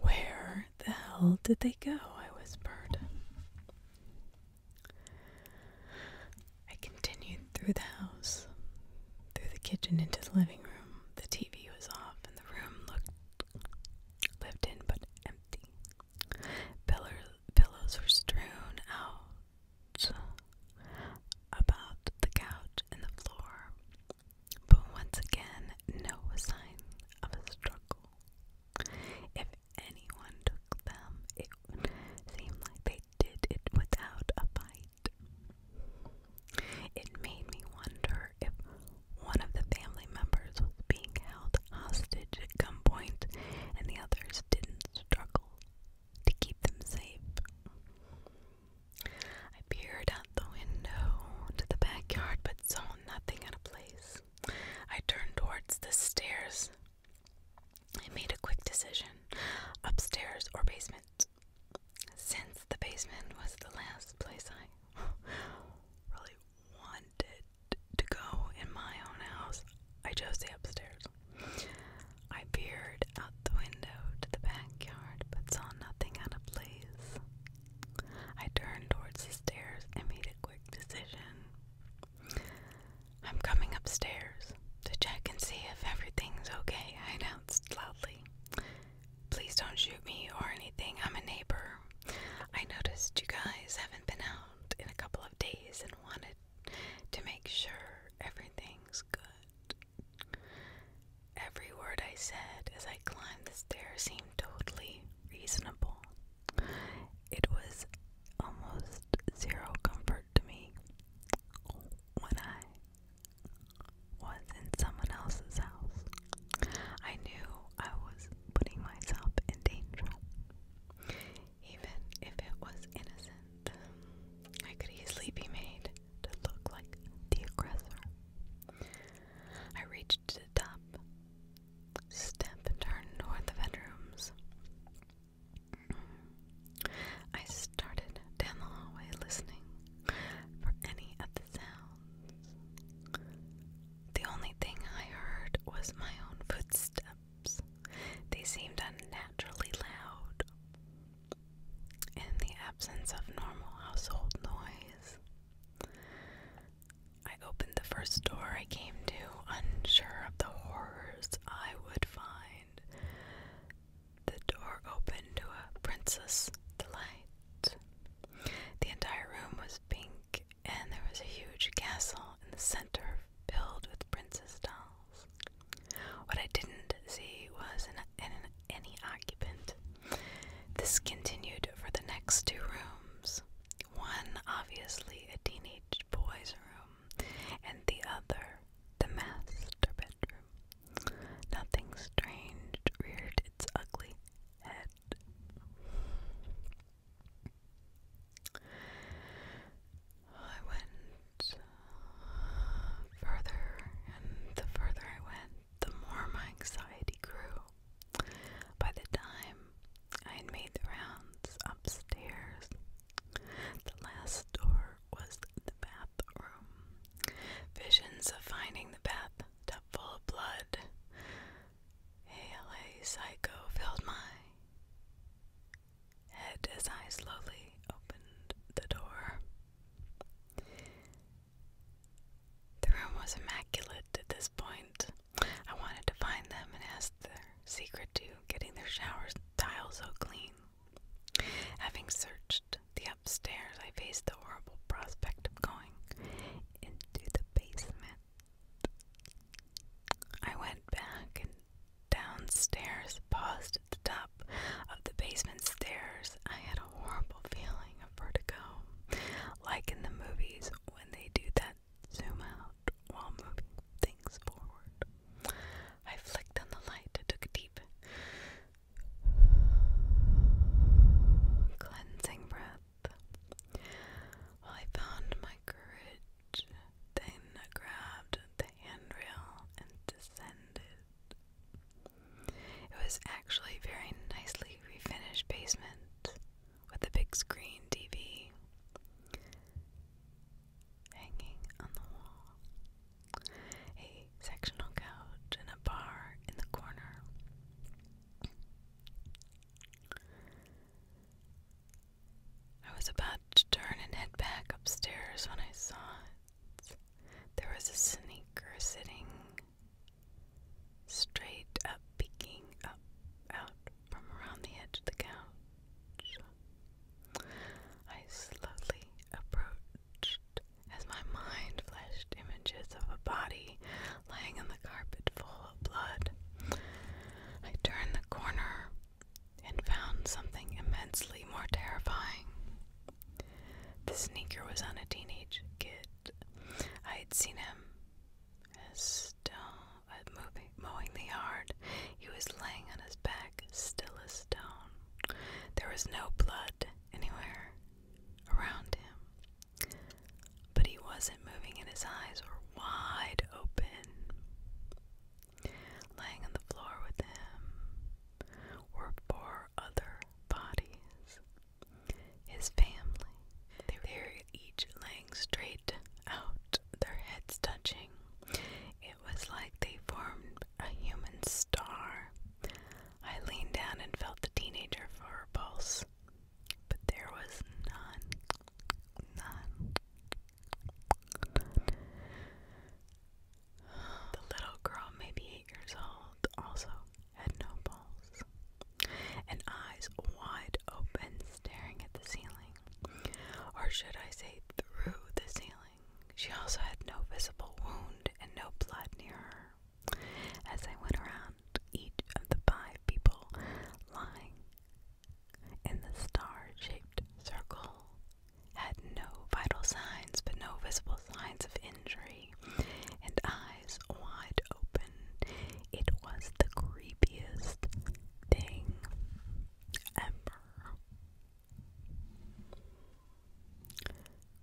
Where the hell did they go? I whispered. I continued through the house, through the kitchen into the living room. The TV was off and the room looked lived in but empty. Pillows were strewn out about the couch and the floor, but once again, no sign of a struggle. If anyone took them, it would seem like they did it without a fight. It made me wonder if one of the family members said as I climbed the stairs seemed totally reasonable. It was almost zero comfort to me when I was in someone else's house. I knew I was putting myself in danger. Even if it was innocent, I could easily be made to look like the aggressor. I reached to the top step and turned toward the bedrooms. I started down the hallway listening for any of the sounds. The only thing I heard was my own footsteps. They seemed unnaturally loud in the absence of normal household noise. I opened the first door I came to, unsure of the horrors I would find. The door opened to a princess delight. The entire room was pink, and there was a huge castle in the center filled with princess dolls. What I didn't see was any occupant. This continued for the next two rooms. One obviously a teenage boy's room, and the other the master bedroom. Nothing strange reared its ugly head. I went further, and the further I went, the more my anxiety grew. By the time I had made the rounds upstairs, the last door was the bathroom. Visions of finding the bathtub full of blood, ALA psycho, filled my head as I slowly opened the door. The room was immaculate at this point. I wanted to find them and ask their secret to getting their shower tiles so clean. Having searched the upstairs, I faced the horrible prospect of going into the basement. I went back and downstairs, paused at the top of the basement stairs. I had a horrible feeling of vertigo, like in the movies when they do that zoom out while moving things forward. I flicked on the light and took a deep, cleansing breath. While I found my courage, then I grabbed the handrail and descended. It was actually a very nicely refinished basement with a big screen TV hanging on the wall, a sectional couch, and a bar in the corner. I was about to turn and head back upstairs when I saw it. There was a sneaker sitting straight up, peeking up out from around the edge of the couch. I slowly approached as my mind flashed images of a body lying on the carpet full of blood. I turned the corner and found something immensely more terrifying. The sneaker was on a teenage kid. I had seen him mowing the yard. He was laying on his back, still as stone. There was no blood anywhere around him, but he wasn't moving, and his eyes were wide open. Laying on the floor with him were 4 other bodies. His family. They were each laying straight out, their heads touching. It was like they formed a human star. I leaned down and felt the teenager for her pulse, but there was none. The little girl, maybe 8 years old, also had no pulse, and eyes wide open, staring at the ceiling. Or should I say through the ceiling? She also had no visible wound and no blood near her. As I went around each visible signs of injury, and eyes wide open. It was the creepiest thing ever.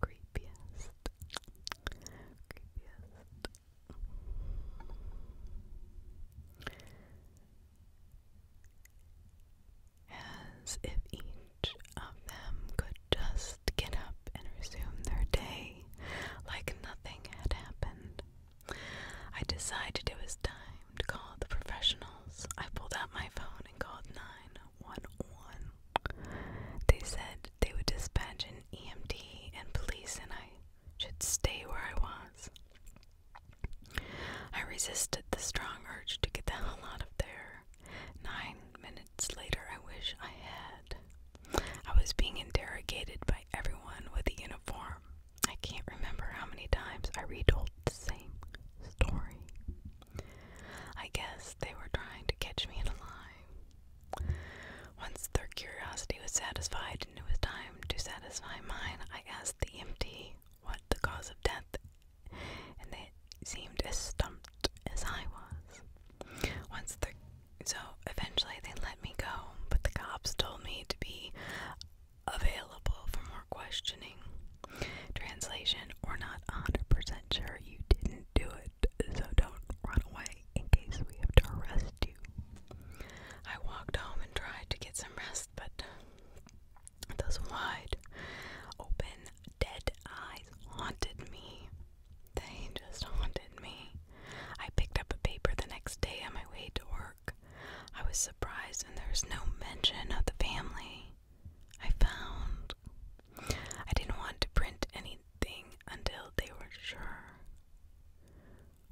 Creepiest. As if each of them could just get up and resume their day like nothing had happened. I decided it was time to call the professionals. I pulled out my phone and called 911. They said they would dispatch an EMT and police, and I should stay where I was. I resisted the strong urge to get the hell out of there. 9 minutes later, I wish I had. I was being interrogated by everyone with a uniform. I can't remember how many times I retold the same story. I guess they were trying to catch me in a lie. Once their curiosity was satisfied and it was time to satisfy mine, I asked the EMT what the cause of death, and they seemed as stumped as I was. So eventually they let me go, but the cops told me to be available for more questioning. Translation: we're not 100% sure you didn't do it, so don't run away in case we have to arrest you. I walked home and tried to get some rest, but those wide open, dead eyes haunted me. They just haunted me. I picked up a paper the next day on my way to work. I was surprised, and there was no mention of the family I found. I didn't want to print anything until they were sure.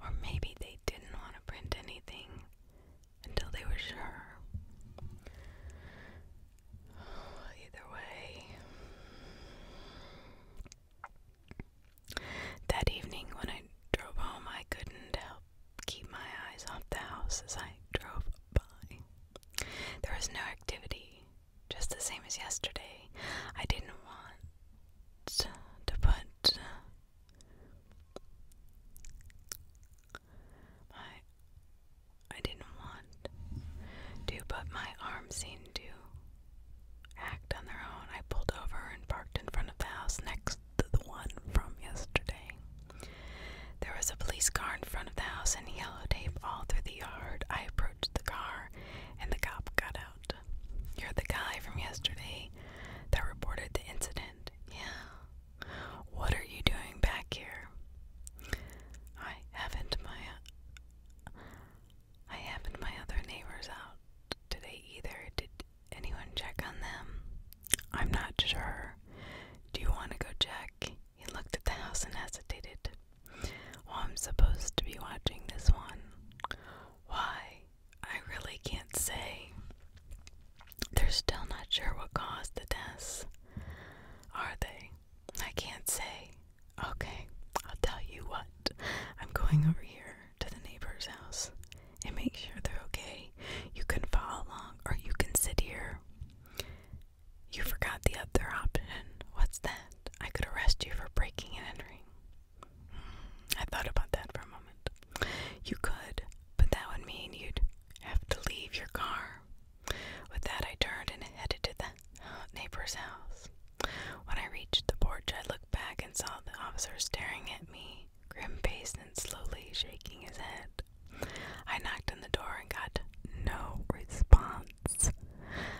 Or maybe they didn't want to print anything until they were sure. Either way. That evening when I drove home, I couldn't help keep my eyes off the house as I drove by. There was no activity, just the same as yesterday. I didn't want to put my arms seemed to act on their own. I pulled over and parked in front of the house next to the one from yesterday. There was a police car in front of the house and yellow tape all through the yard. I approached the car and the cop got out. You're the guy from yesterday that reported the incident. Yeah. What are you doing back here? I haven't my other neighbors out today either. Did anyone check on them? I'm not sure. Do you want to go check? He looked at the house and hesitated. Well, I'm supposed to be watching this one. Why? I really can't say. They're still not sure what caused the deaths. Are they? I can't say. Okay, I'll tell you what. I'm going over here to the neighbor's house and make sure they're okay. You can follow along or you can sit here. You forgot the other option. What's that? I could arrest you for breaking and entering. I thought about that for a moment. You could, but that would mean you'd have to leave your car. With that, I turned and headed to the neighbor's house. When I reached the porch, I looked back and saw the officer staring at me, grim-faced and slowly shaking his head. I knocked on the door and got no response.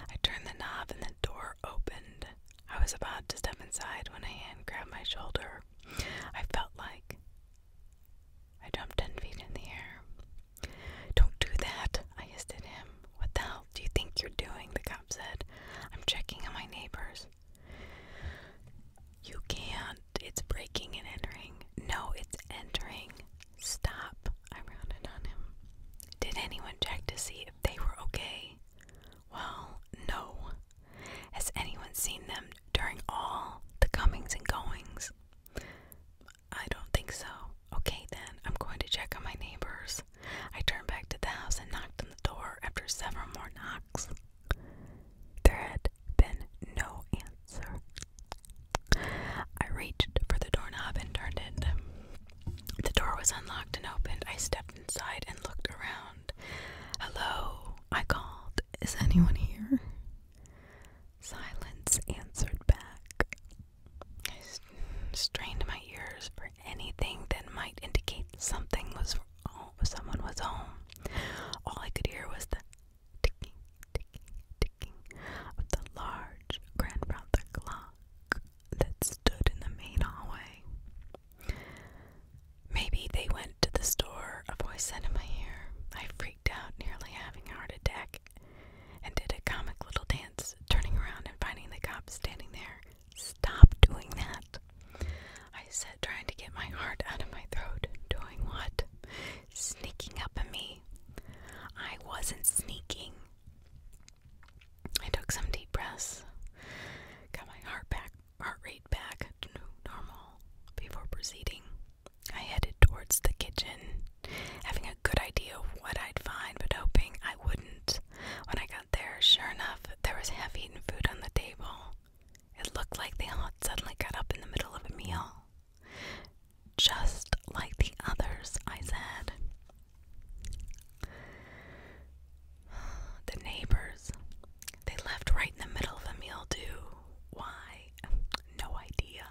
I turned the knob and the door opened. I was about to step inside when a hand grabbed my shoulder. I felt like I jumped 10 feet in the air. Don't do that, I hissed at him. What the hell do you think you're doing? The cop said. I'm checking on my neighbors. You can't. It's breaking and entering. No, it's entering. Stop. I rounded on him. Did anyone check to see if they were okay? Well, no. Has anyone seen them during all the comings and goings? I don't think so. Okay then, I'm going to check on my neighbors. I turned back to the house and knocked on the door after several more knocks. There had been no answer. I reached for the doorknob and turned it. was unlocked and opened. I stepped inside and looked around. "Hello," I called. "Is anyone here?" Silence answered back. I strained my ears for anything that might indicate someone was home. All I could hear was the ticking, ticking, ticking of the large grandfather clock that stood in the main hallway. "Maybe they went to the store," a voice said in my ear. I freaked out, nearly having a heart attack, and did a comic little dance, turning around and finding the cop standing there. "Stop doing that," I said, trying to get my heart out of my throat. "Doing what?" "Sneaking up on me." I wasn't sneaking. I took some deep breaths, got my heart rate back to normal before proceeding. I headed towards the kitchen, having a good idea of what I'd find, but hoping I wouldn't. When I got there, sure enough, there was half-eaten food on the table. It looked like they all had suddenly got up in the middle of a meal. "Just like the others," I said. The neighbors, they left right in the middle of a meal too. Why? No idea.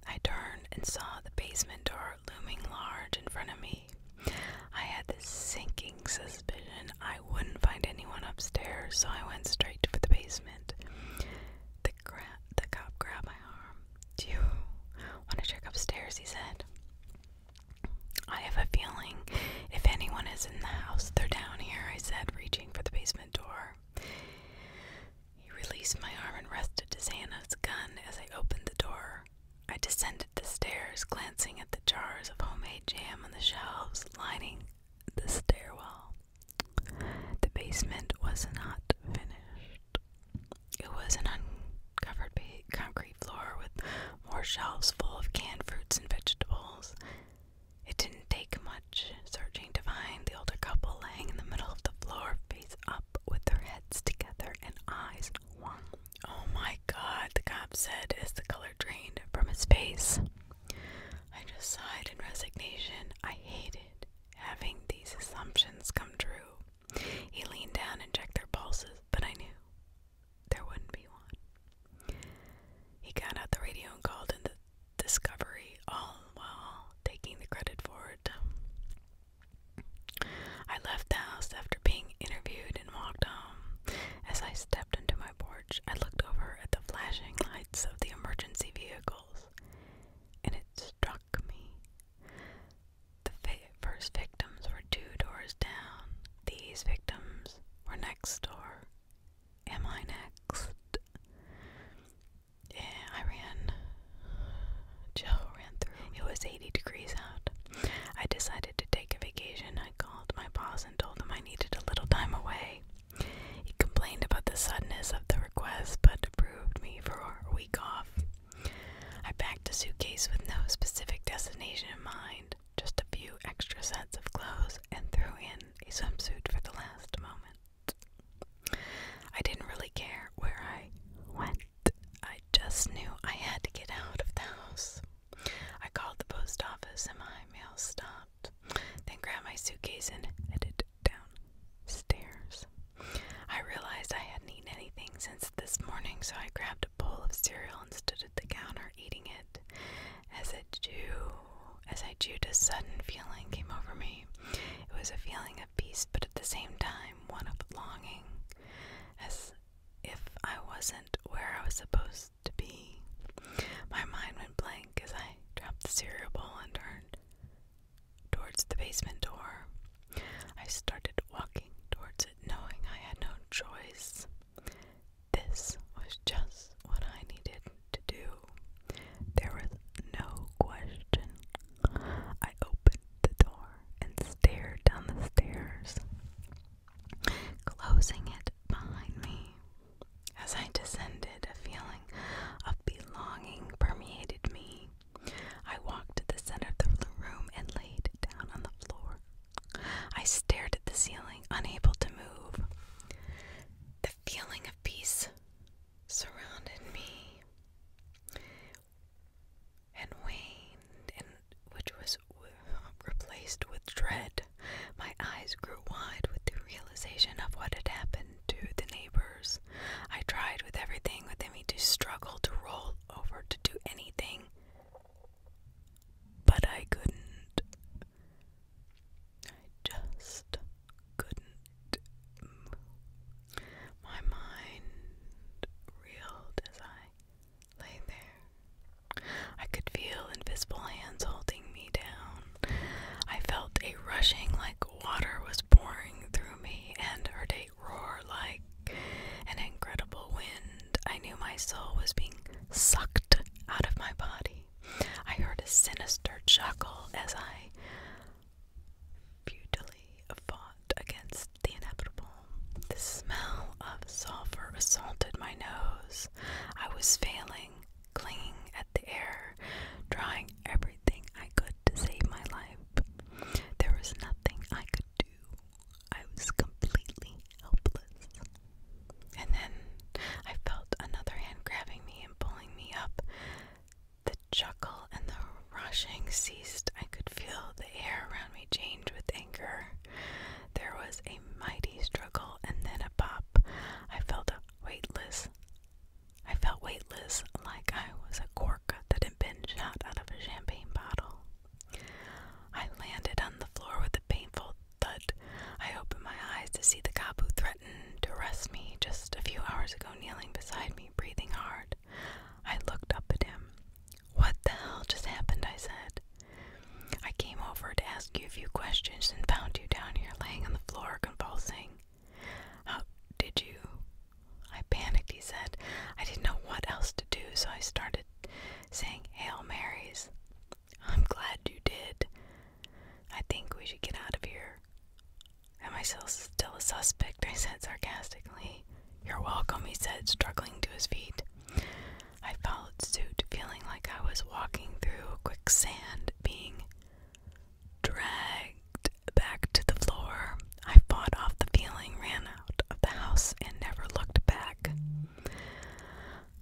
I turned and saw the basement door looming large in front of me. I had this sinking suspicion I wouldn't find anyone upstairs, so I went straight for the basement. The cop grabbed my arm. "Do you want to check upstairs?" he said. "I have a feeling if anyone is in the house, they're down here," I said, reaching for the basement door. He released my arm and rested his hand on his gun as I opened the door. I descended the stairs, glancing at the jars of homemade jam on the shelves lining the stairwell. The basement was not finished. It was an uncovered concrete floor with more shelves full of canned fruits and vegetables. It didn't take much searching to find the older couple laying in the middle of the floor, face up with their heads together and eyes wide. "Oh my God," the cop said as the color drained from his face. I just sighed in resignation. I hated having these assumptions come true. He leaned down and checked their pulses, but I knew there wouldn't be one. He got out the radio and called in the Discovery, all while taking the credit for it. I left the house after being interviewed and walked home. As I stepped into my porch, I looked over at the flashing lights of the emergency vehicles, and it struck me. The first victims were 2 doors down. These victims were next door. Am I next? Yeah, I ran. Jill ran through. It was 80 degrees out. I decided to take a vacation. I called my boss and told him I needed a little time away. He complained about the suddenness of the request, but approved me for a week off. I packed a suitcase with no specific destination in mind, just a few extra sets of clothes, and threw in a swimsuit for the last moment. I didn't really care where I went. I just knew I had to get out of the house. I called the post office and my mail stopped, then grabbed my suitcase and headed downstairs. I realized I hadn't eaten anything since this morning, so I grabbed a bowl of cereal and stood at the counter eating it. As I chewed, a sudden feeling came over me. It was a feeling of peace, but at the same time, one of longing, as if I wasn't where I was supposed to be. My mind went blank as I dropped the cereal bowl and turned towards the basement door. I started walking towards it, knowing I had no choice. This was just what I needed to do. There was no question. I opened the door and stared down the stairs, closing it behind me. As I descended, a feeling of belonging permeated me. I walked to the center of the room and laid down on the floor. I stared at the eyes grew wide with the realization of what had happened to the neighbors. I tried with everything within me to struggle, to roll over, to do anything, but I couldn't. I just couldn't move. My mind reeled as I lay there. I could feel invisible hands holding me down. I felt a rushing like water was pouring through me and heard a roar like an incredible wind. I knew my soul was being sucked out of my body. I heard a sinister chuckle as I futilely fought against the inevitable. The smell of sulfur assaulted my nose. I was failing, clinging at the air, trying everything I could to save my life. There was nothing I could do. I was completely helpless. And then I felt another hand grabbing me and pulling me up. The chuckle and the rushing ceased. I could feel the air around me change with anger. There was a mighty struggle and then a pop. I felt weightless, like I was a cork that had been shot out of a champagne bottle. I landed on the floor with a painful thud. I opened my eyes to see the cop who threatened to arrest me just a few hours ago kneeling beside me, breathing hard. I looked up at him. "What the hell just happened?" I said. "I came over to ask you a few questions and found you down here laying on the floor convulsing." "How did you?" I panicked, he said. I didn't know what else to do, so I started saying Hail Marys. "I'm glad you did. I think we should get out of here." "Am I still a suspect?" I said sarcastically. "You're welcome," he said, struggling to his feet. I followed suit, feeling like I was walking through a quicksand, being dragged back to the floor. I fought off the feeling, ran out of the house, and never looked back.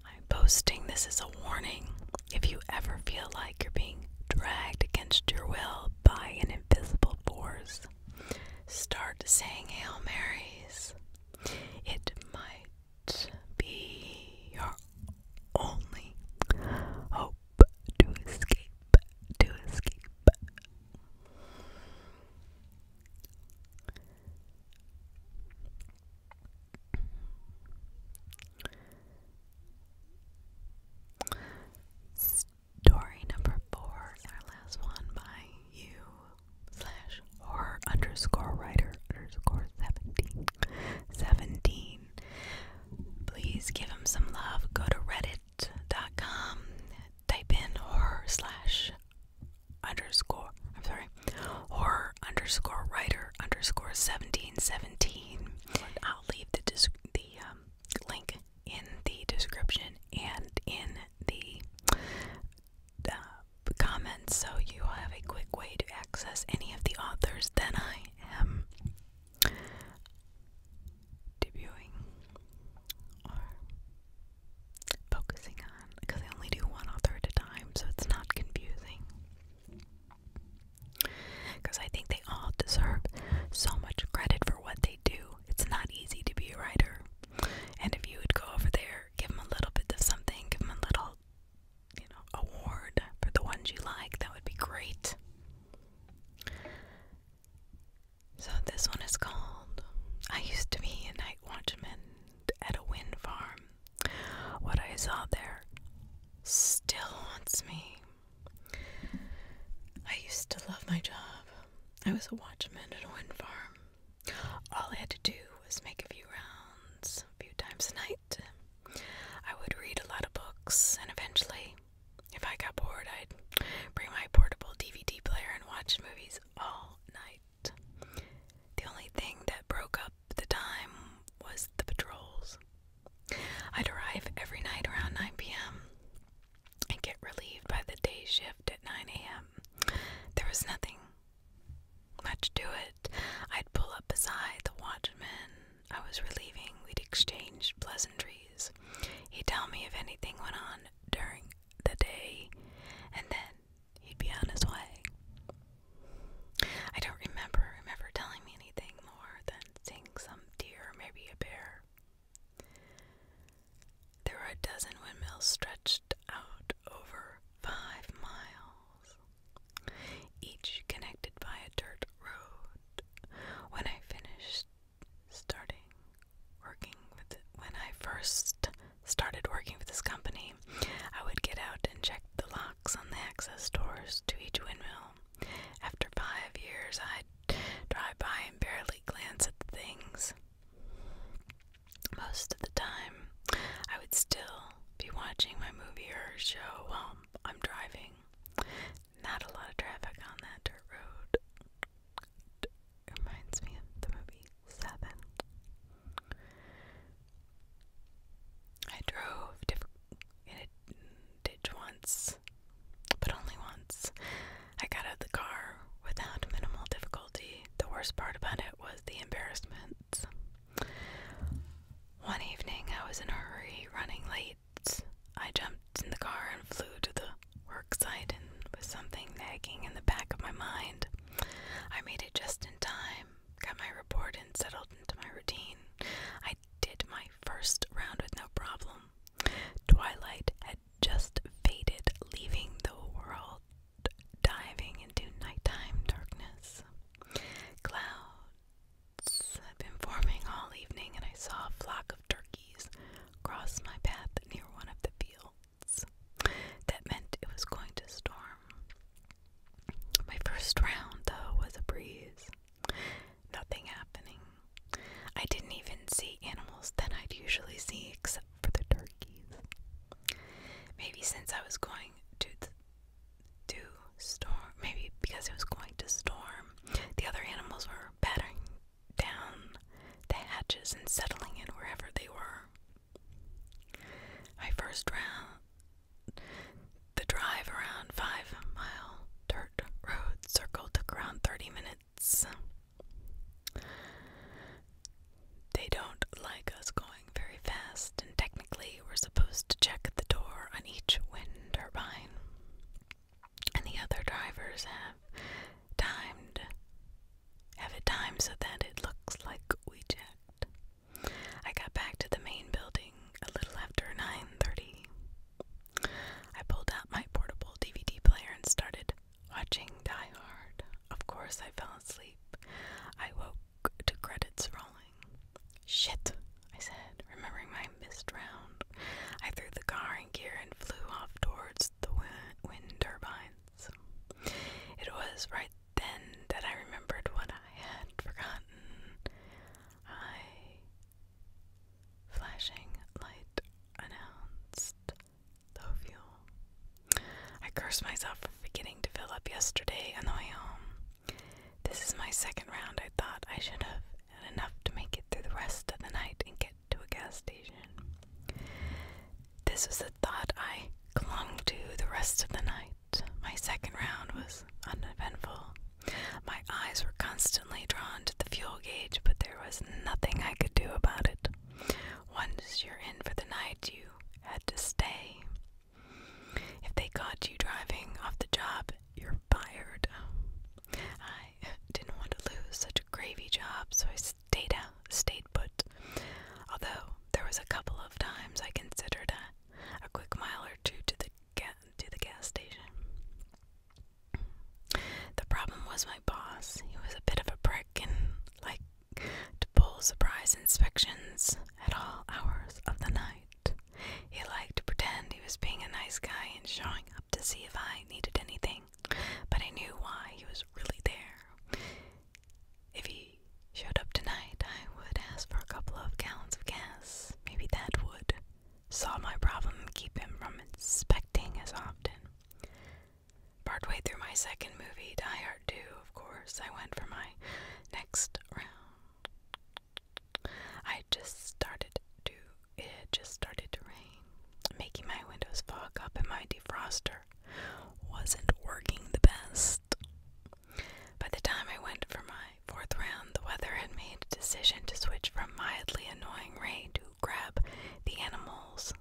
I'm posting this as a warning. If you ever feel like you're being dragged against your will by an invisible force, start saying Hail Marys. It might be your only hope to escape. Story number 4, our last one, by you/horror_writer_17. Please give him some love. Go to reddit.com, type in horror_writer_1717. I'll leave the link in the description and in the comments, so you have a quick way to access any of the authors that I am debuting or focusing on, because I only do one author at a time, so it's not confusing. Because I think they all deserve so much credit for what they do. It's not easy to be a writer. And if you would go over there, give them a little bit of something, give them a little, award for the ones you like, that would be great. So this one is called I Used to Be a Night Watchman at a Wind Farm. What I saw there still haunts me. I used to love my job. I was a watchman at a wind farm. All I had to do was make a few rounds, a few times a night. I would read a lot of books, and eventually, if I got bored, I'd bring my portable DVD player and watch movies all night. The only thing that broke up the time was the patrols. I'd arrive every night around 9 p.m. and get relieved by the day shift at 9 a.m. There was nothing much to it. I'd pull up beside the watchman I was relieving. We'd exchange pleasantries. He'd tell me if anything went on during the day, and then he'd be watching my movie or show while I'm driving. Not a lot of traffic on that dirt road. It reminds me of the movie Seven. I drove in a ditch once, but only once. I got out of the car without minimal difficulty. The worst part about it was the embarrassment. One evening, I was in a hurry, running late. I jumped in the car and flew to the work site, and with something nagging in the back of my mind, I made it just in time, got my report and settled into my routine. I did my first round with no problem. Twilight had just faded, leaving the world diving into nighttime darkness. Clouds had been forming all evening, and I saw a flock of turkeys cross my path near one of the fields. That meant it was going to storm. My first round, though, was a breeze. Nothing happening. I didn't even see animals that I'd usually see except for the turkeys. Maybe since I was going to storm, maybe because it was going to storm, the other animals were battering down the hatches and settling in wherever they were. My first round, the drive around 5-mile dirt road circle took around 30 minutes. They don't like us going very fast, and technically we're supposed to check the door on each wind turbine. And the other drivers have it timed so that it looks like we checked. I got back to the main building a little after 9:30. I pulled out my portable DVD player and started watching Die Hard. Of course, I fell asleep. I woke to credits rolling. Shit, I said, remembering my missed round. I threw the car in gear and flew off towards the wind turbines. It was right then that I remembered what I had forgotten. Flashing light announced low fuel. I cursed myself for forgetting to fill up yesterday on the way home. This is my second round. I thought I should have had enough to make it through the rest of the night and get to a gas station. This was the thought I clung to the rest of the night. My second round was uneventful. My eyes were constantly drawn to the fuel gauge, but there was nothing I could do about it. Once you're in for the night, you had to stay. If they caught you driving off the job, you're fired. I didn't want to lose such a gravy job, so I stayed put. Although there was a couple of times I considered a quick mile or two to the gas station. The problem was my boss. He was a bit of a prick and liked to pull surprise inspections at all hours of the night. He liked to pretend he was being a nice guy and showing up to see if I needed anything, but I knew why he was really there. If he showed up tonight, I would ask for a couple of gallons of gas. Maybe that would solve my problem and keep him from inspecting as often. Partway through my second movie, Die Hard 2, of course, I went for my next round. It had just started to rain, making my windows fog up, and my defroster wasn't working the best. By the time I went for my fourth round, the weather had made a decision to switch from mildly annoying rain to grab the animals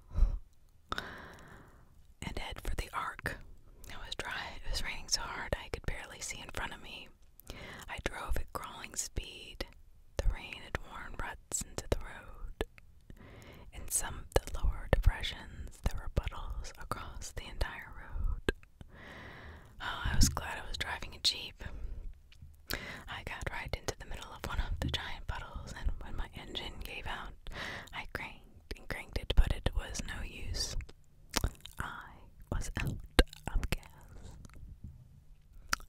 and head for the Ark. It was dry. It was raining so hard I could barely see in front of me. I drove at crawling speed. The rain had worn ruts into the road. In some of the lower depressions, there were puddles across the entire road. Oh, I was glad I was driving a Jeep. I got right into the middle of one of the giant puddles, and when my engine gave out, I cranked it, but it was no use. I was out of gas.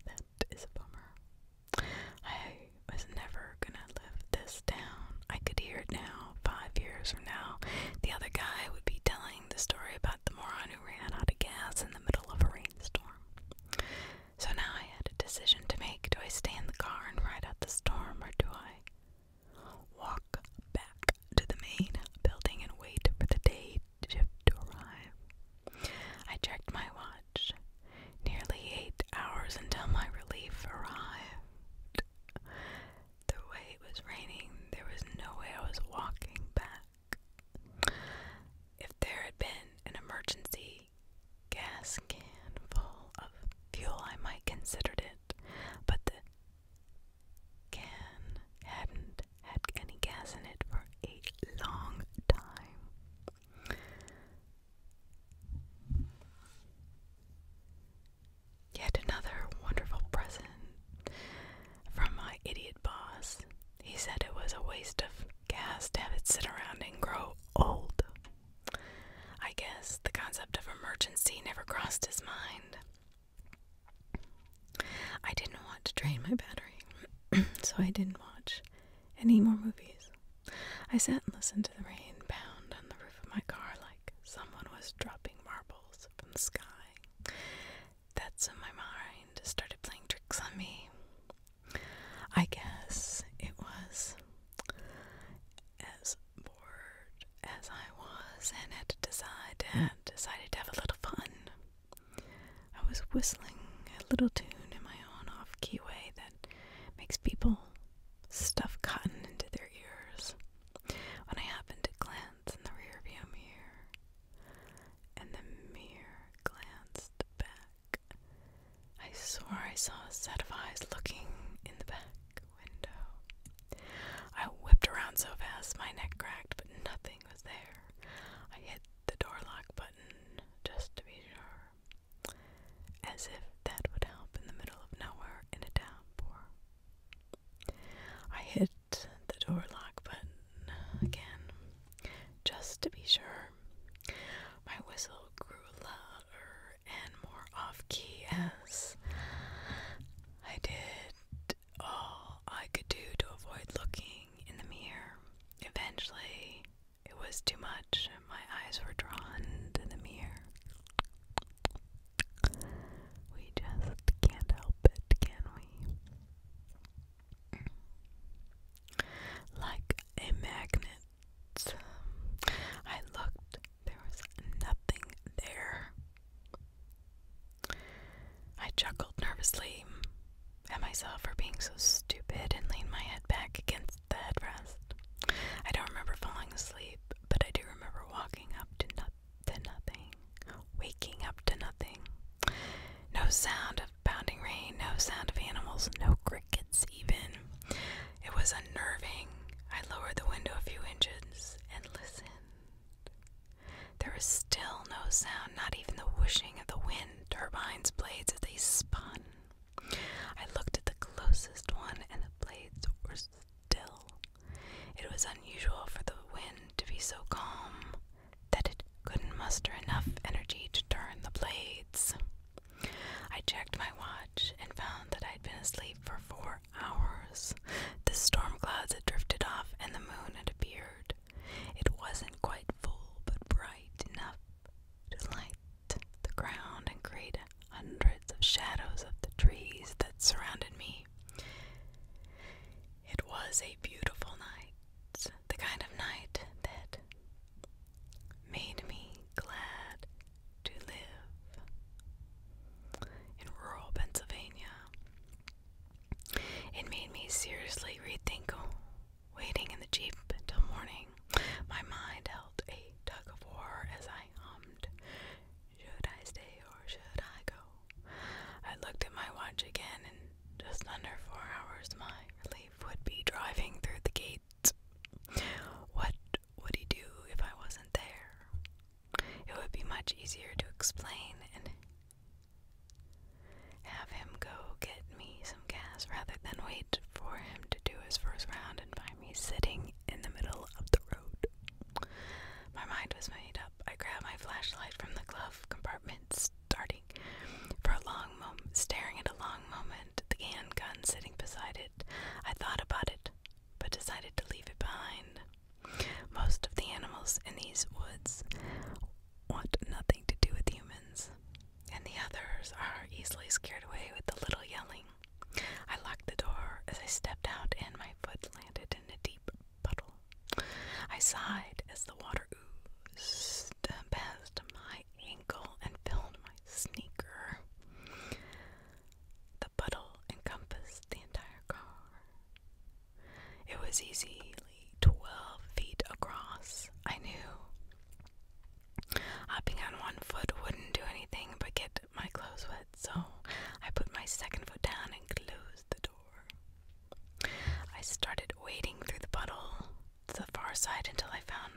That is a bummer. I was never gonna live this down. I could hear it now, 5 years from now. The other guy would be telling the story about the drain my battery, so I didn't watch any more movies. I sat and listened to the rain pound on the roof of my car like someone was dropping marbles from the sky. That's when my mind started playing tricks on me. I guess it was as bored as I was and had decided to have a little fun. I was whistling a little tune in my own off-key way that makes people stuff cotton into their ears when I happened to glance in the rearview mirror, and the mirror glanced back. I swore I saw a set of eyes looking in the back window. I whipped around so fast my neck cracked, but nothing was there. I hit the door lock button just to be sure, as if that would help in the middle of nowhere in a downpour. I hit the door lock button again, just to be sure. My whistle grew louder and more off-key as I did all I could do to avoid looking in the mirror. Eventually, it was too much. My eyes were drawn to the mirror. We just can't help it, can we? Like a magnet. I looked. There was nothing there. I chuckled nervously at myself for being so stupid and leaned my head back against the headrest. I don't remember falling asleep, but I do remember walking up to nothing, waking up to nothing. No sound of pounding rain, no sound of animals, no crickets even. It was unnerving. I lowered the window a few inches and listened. There was still no sound, not even the whooshing of the wind turbines' blades as they spun. I looked at the closest one, and the blades were still. It was unusual for the wind to be so calm that it couldn't muster enough energy to turn the blades. I checked my watch and found that I'd been asleep for 4 hours. The storm clouds had drifted off and the moon had appeared. It wasn't quite full, but bright enough to light the ground and create hundreds of shadows of the trees that surrounded me. It was a beautiful night, the kind of night that made me glad to live in rural Pennsylvania. It made me seriously rethink waiting in the Jeep until morning. My mind held a tug of war as I hummed, should I stay or should I go? I looked at my watch again, and just under 4 hours my relief would be driving through the gate. What would he do if I wasn't there? It would be much easier to explain and have him go get me some gas rather than wait for him to do his first round and find me sitting in the middle of the road. My mind was made up. I grabbed my flashlight from the glove compartment, staring at a long moment, the handgun sitting beside it. I thought about it, but decided to leave it behind. Most of the animals in these woods want nothing to do with humans, and the others are easily scared away with a little yelling. I locked the door as I stepped out, and my foot landed in a deep puddle. I sighed as the water oozed past my ankle and filled my sneaker. The puddle encompassed the entire car. It was easily 12 feet across. I knew hopping on one foot wouldn't do anything but get my clothes wet, so I put my second foot down and closed the door. I started wading through the puddle to the far side until I found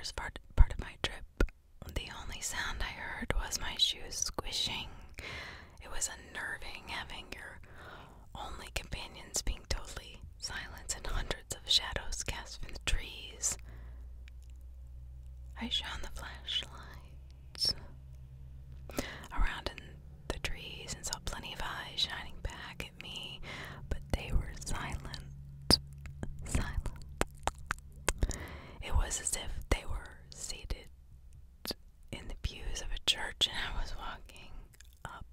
first part of my trip, the only sound I heard was my shoes squishing. It was unnerving having your only companions being totally silent and hundreds of shadows cast from the trees. I shone the flashlight around in the trees and saw plenty of eyes shining back at me, but they were silent. It was as if they were seated in the pews of a church, and I was walking up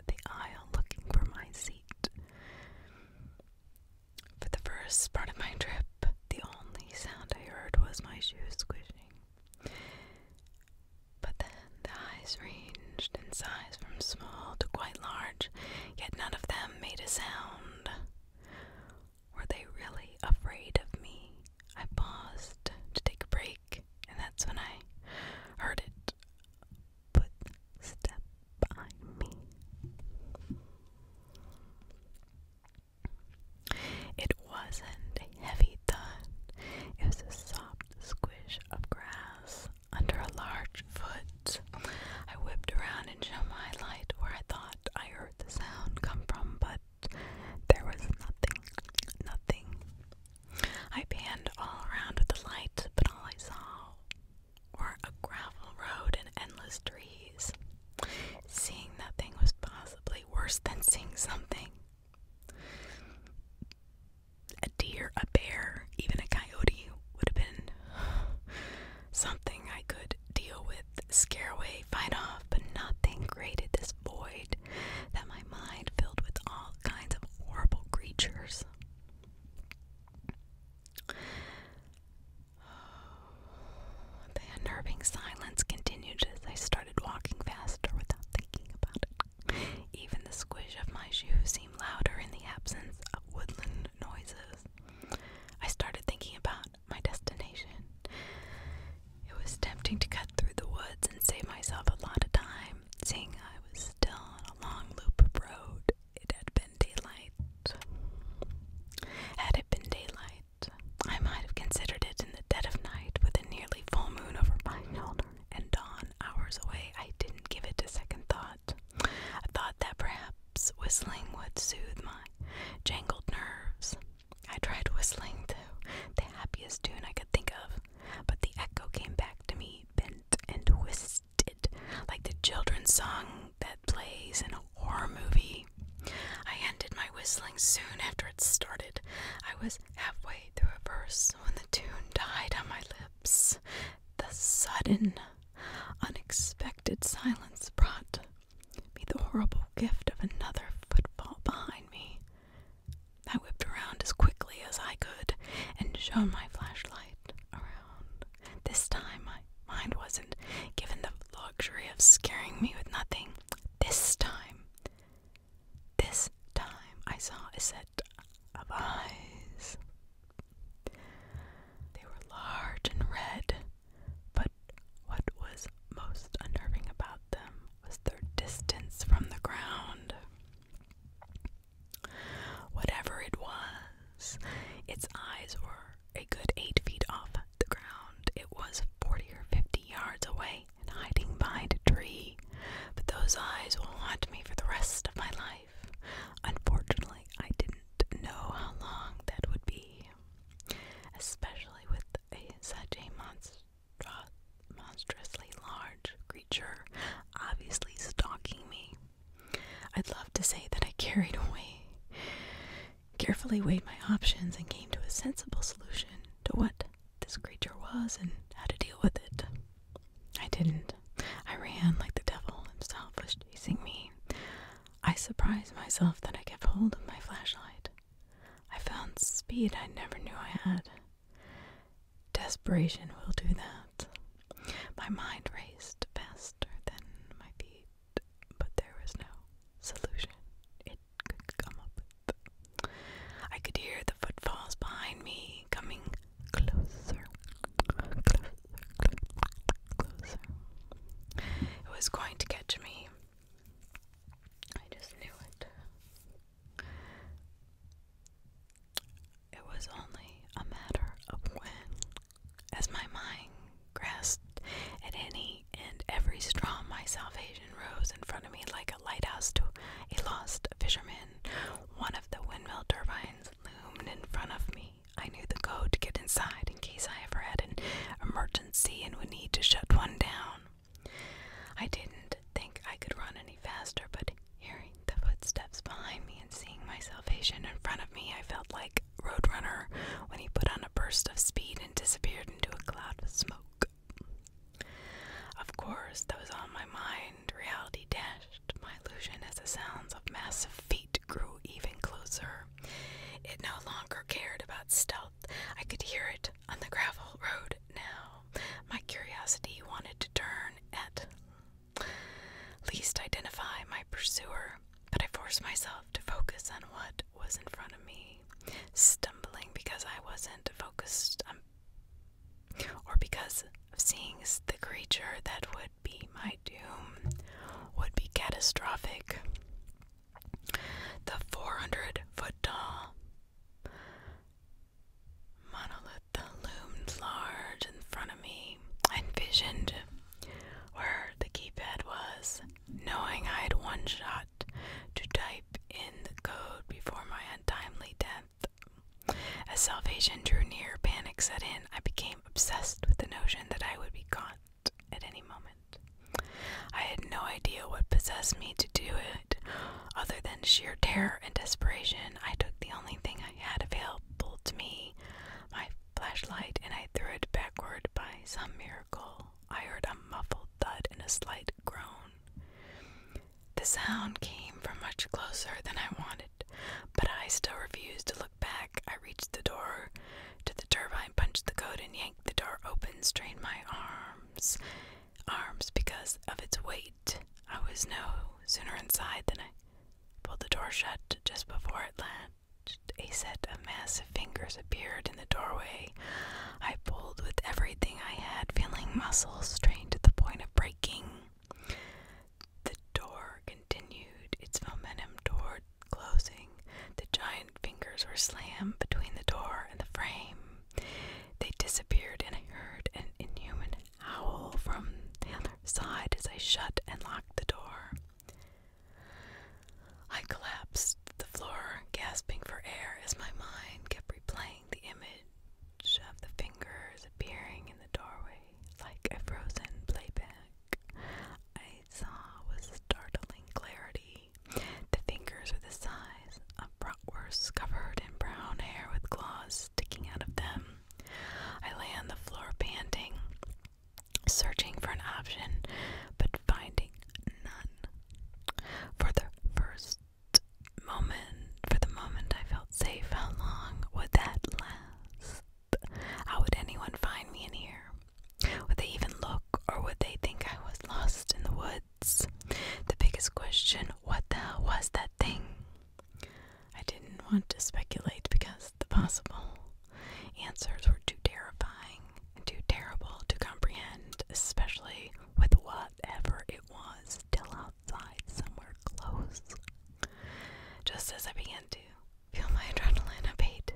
the aisle looking for my seat. For the first part of my trip, the only sound I heard was my shoes squishing. But then the eyes ranged in size from small to quite large, yet none of them made a sound. Were they really afraid of me? I paused to take a break, and that's when I heard it. Footstep behind me. It wasn't a heavy thud. It was a soft squish of grass under a large foot. I whipped around and shone my light where I thought I heard the sound come from, but there was nothing. I panned all around with the light, but all I saw were a gravel road and endless trees. Seeing nothing was possibly worse than seeing something. A deer, a bear, even a coyote would have been something I could deal with, scare away, fight off, but nothing created this void that my mind filled with all kinds of horrible creatures. The unnerving silence continued as I started walking faster without thinking about it. Even the squish of my shoes seemed louder in the absence of woodland noises. I started thinking about my destination. It was tempting to cut through the woods and save myself a lot of time, seeing I was still on a long loop of road. Had it been daylight, I might have considered it in the dead of night with a nearly full moon over my shoulder and dawn hours away. I didn't give it a second thought. I thought that perhaps whistling would soothe my jangled nerves. I tried whistling the happiest tune I could think of, but the echo came back to me bent and twisted, like the children's song that plays in a horror movie. I ended my whistling soon after it started. I was halfway through a verse when the tune died on my lips. The sudden, unexpected silence brought me the horrible gift of another footfall behind me. I whipped around as quickly as I could and shone my flashlight around. This time my mind wasn't given the luxury of scaring me with nothing. This time I saw a set of eyes. They were large and red, but what was most unnerving about them was their distance from the ground. Whatever it was, its eyes were a good 8 feet off the ground. It was 40 or 50 yards away and hiding behind a tree, but those eyes will haunt me for the rest of my life. Unfortunately, I didn't know how long that would be, especially with such a monstrously large creature obviously stalking me. I'd love to say that I carefully weighed my options and came to a sensible solution to what this creature was and how to deal with it. I didn't. I ran like the devil himself was chasing me. I surprised myself that I kept hold of my flashlight. I found speed I never knew I had. Desperation will do that. My mind raced faster than my feet, but there was no solution it could come up with. I could hear the footfalls behind me coming closer. It was going to catch me. I just knew it. It was only a matter of when, as my mind grasped things, the creature that would be my doom would be catastrophic. The 400-foot tall monolith loomed large in front of me. I envisioned where the keypad was, knowing I had one shot to type in the code before my untimely death. As salvation drew near, panic set in. I became obsessed with the notion that I would be caught at any moment. I had no idea what possessed me to do it, other than sheer terror and desperation. I took the only thing I had available to me, my flashlight, and I threw it backward. By some miracle, I heard a muffled thud and a slight groan. The sound came from much closer than I wanted, but I still refused to look back. I reached the door to the turbine, punched the code, and yanked the door open, strained my arms because of its weight. I was no sooner inside than I pulled the door shut. Just before it latched, a set of massive fingers appeared in the doorway. I pulled with everything I had, feeling muscles strained to the point of breaking. The door continued its momentum toward closing. The giant fingers were slammed between the door and the frame. They disappeared, and I heard an inhuman howl from the other side as I shut and locked the door. I collapsed to the floor, gasping for air as my mind kept replaying the image of the fingers appearing in the doorway like a frozen playback. I saw with startling clarity. The fingers were the size of bratwursts, covered in brown hair with claws sticking out of them. I lay on the floor panting, searching for an option, but finding none. For the moment I felt safe. How long would that last? How would anyone find me in here? Would they even look, or would they think I was lost in the woods? The biggest question, what the hell was that thing? I didn't want to speculate because the possible answers were too terrifying and too terrible to comprehend, especially with whatever it was still outside somewhere close. Just as I began to feel my adrenaline abate,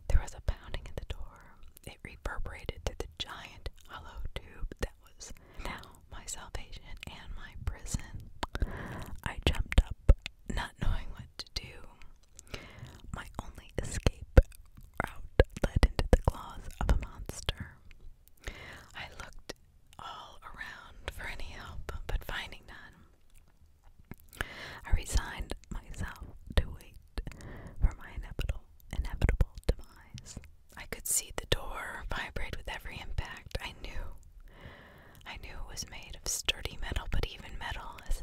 there was a pounding at the door. It reverberated through the giant hollow tube that was now my salvation and my prison. I jumped up, not knowing what to do. My only escape route led into the claws of a monster. I looked all around for any help, but finding none, I resigned myself to wait for my inevitable demise. I could see the door vibrate with every impact. I knew it was made of sturdy metal, but even metal has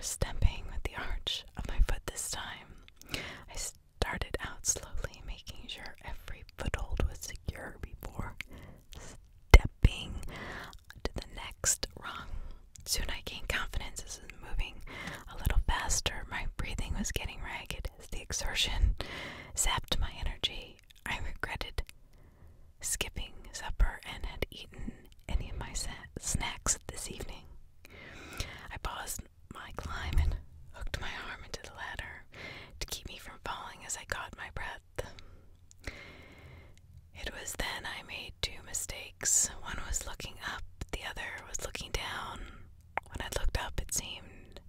stepping with the arch of my foot this time. I started out slowly, making sure every foothold was secure before stepping to the next rung. Soon I gained confidence as I was moving a little faster. My breathing was getting ragged as the exertion zapped my energy. I regretted skipping supper and had eaten any of my snacks this evening. I paused my climb and hooked my arm into the ladder to keep me from falling as I caught my breath. It was then I made two mistakes. One was looking up, the other was looking down. When I looked up, it seemed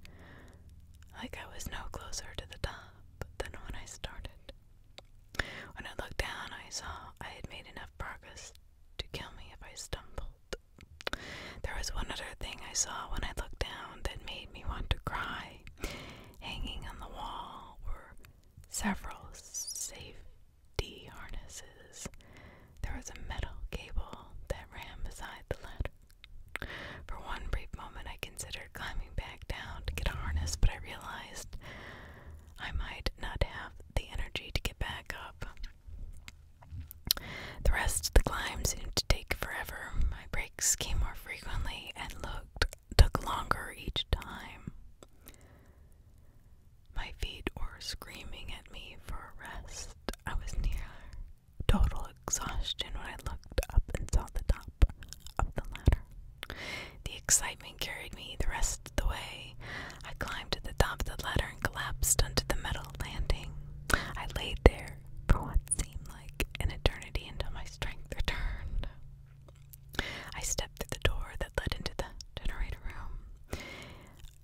like I was no closer to the top than when I started. When I looked down, I saw I had made enough progress to kill me if I stumbled. There was one other thing I saw when I looked down that made me want to cry. Hanging on the wall were several safety harnesses. There was a metal cable that ran beside the ladder. For one brief moment, I considered climbing back down to get a harness, but I realized I might not have the energy to get back up. The rest of the climb seemed to take forever. My breaks came more frequently and took longer each time. My feet were screaming at me for a rest. I was near total exhaustion when I looked up and saw the top of the ladder. The excitement carried me the rest of the way. I climbed to the top of the ladder and collapsed onto the metal landing. I laid there for what seemed like an eternity until my strength returned. I stepped through the door that led into the generator room.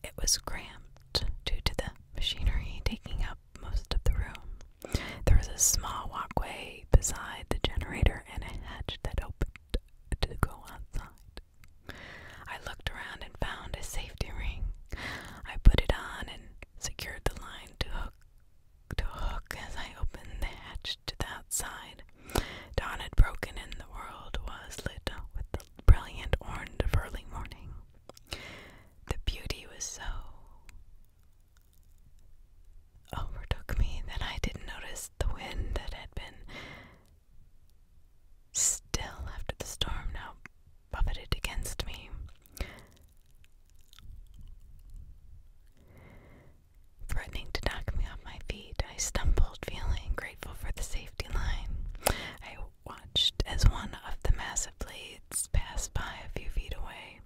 It was cramped due to the machinery taking up most of the room. There was a small walkway beside the generator and a hatch that opened to go outside. I looked around and found a safety ring. I put it on and secured the line to a hook as I opened the hatch to the outside. Dawn had broken and the world was lit with the brilliant orange of early morning. The beauty was so overtook me that I didn't notice the wind that had been still after the storm now buffeted against me. Threatening to knock me off my feet, I stumbled, feeling grateful for the safety line. I watched as one of the massive blades passed by a few feet away.